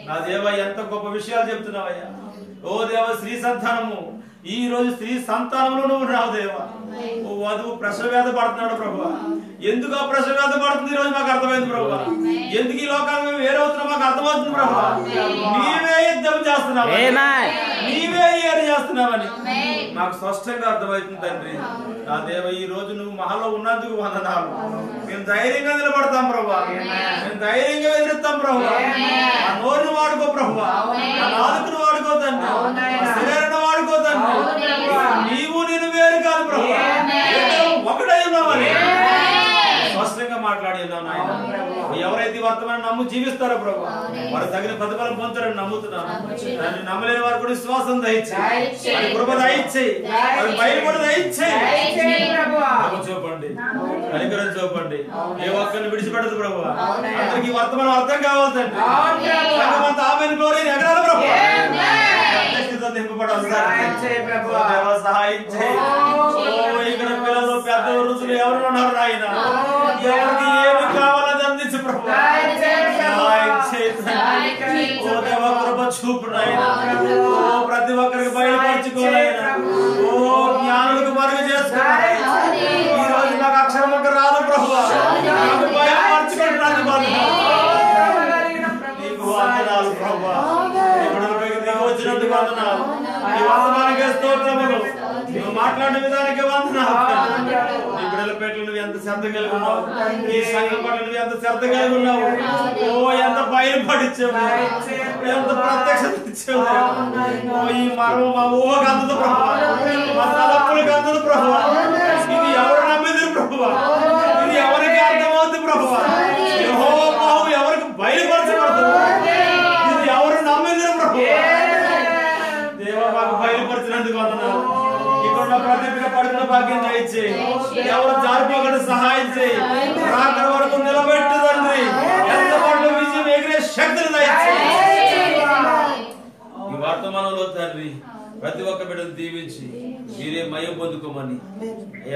నా దేవ ఎంత గొప్ప విషయాలు చెప్తున్నావయ్యా. ఓ దేవ స్త్రీ సంతానము, ఈ రోజు స్త్రీ సంతానంలో నువ్వు రావు దేవా. ఓ వధువు ప్రసవవేద పడుతున్నాడు ప్రభా. ఎందుకు ఆ ప్రసవవేద పడుతుంది ఈ రోజు మాకు అర్థమైంది ప్రభా. ఎందుకు ఈ లోకాన్ని మేము వేరవుతున్నాం మాకు అర్థమవుతుంది ప్రభా. నీవే యుద్ధం చేస్తున్నావు, నీవే ఏరు చేస్తున్నావని మాకు స్పష్టంగా అర్థమవుతుంది తండ్రి. నా దేవ ఈ రోజు నువ్వు మహలో ఉన్నందుకు వందనాలు. మేము ధైర్యంగా నిలబడతాం ప్రభా, మేము ధైర్యంగా ఎదురుతాం ప్రభా. ఆ నోరును వాడుకో ప్రభా, ఆ నాలుకను వాడుకో తండ్రి, శరీరాన్ని వాడుకో తండ్రి. నీవు నేను వేరు కాదు ప్రభా, ఒకటై ఉన్నామని స్పష్టంగా మాట్లాడి ఉన్నావు నాయన. ఎవరైతే వర్తమానం నమ్ము జీవిస్తారో ప్రభా, వారు తగిన ప్రతిఫలం పొందుతారని నమ్ముతున్నాను. దాన్ని నమ్మలేని వారు కూడా విశ్వాసం దయచేయి, కృప దయచేయి, బయలుపడి దయచేయి. చూపండి, కనికరం చూపండి, ఏ ఒక్కరిని విడిచిపెట్టదు ప్రభు. అందరికి వర్తమానం అర్థం కావాలండి. ఆమెను కోరి ఎగరాలి ప్రభు, నింపబడాలి సహాయం చేయి. ఇక్కడ పిల్లలు పెద్ద రుచులు ఎవరు ఉన్నారు ఆయన, ఎవరికి ఏమి కావాలని అందించు ప్రభు. సహాయం చేయి, ఓ దేవ కృప చూపు నాయన. ఓ ప్రతి ఒక్కరికి బయలుపరచుకోవాలైనా, ఓ జ్ఞానులకు మరుగు చేసుకోవాలి. ఈ రోజు నాకు అక్షరం ఒక రాదు ప్రభు, నాకు బయలుపరచుకుంటున్నాను నీకు వందనాలు ప్రభు. వచ్చినందుకు వందనాలు, నీ వర్తమానానికి స్తోత్రములు, నువ్వు మాట్లాడిన విధానికి వందనాలు. నీ బిడ్డల పేటలు నువ్వు ఎంత శ్రద్ధ కలిగి ఉన్నావు, నీ సంఘం పట్ల నువ్వు ఎంత శ్రద్ధ కలిగి ఉన్నావు. ఓ ఎంత బయలుపడిచ్చావు, ఎంత ప్రత్యక్షత ఇచ్చావు. ఓ ఈ మర్మం మా ఊహకు అందదు ప్రభు, మా తలపులకు అందదు ప్రభు. ఇది ఎవరు నమ్మింది ప్రభు, ఇది ఎవరికి అర్థమవుతుంది ప్రభు. యెహోవా ఎవరికి బయలుపరచబడుతుంది, ఇది ఎవరు నమ్మింది ప్రభు. దేవా మాకు బయలుపరిచినందుకు వందనాలు. ఇక్కడ ప్రతి బిడ్డ పడుకున్న భాగ్యం దయచేయి, ఎవరు జారిపోకుండా సహాయం చేయి. రాకడ వరకు నిలబెట్టు తండ్రి, ఎంత పట్ల విజయం ఎగిరే శక్తిని దయచేయి. ఈ వర్తమానంలో తండ్రి ప్రతి ఒక్క బిడ్డను దీవించి మీరే మయం పొందుకోమని,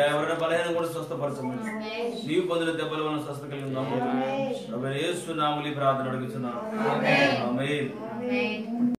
ఎవరైనా బలహీనం కూడా స్వస్థపరచమని, నీవు పొందిన దెబ్బల వలన స్వస్థ కలిగి యేసు నామములో ప్రార్థన అడుగుతున్నాను. ఆమేన్.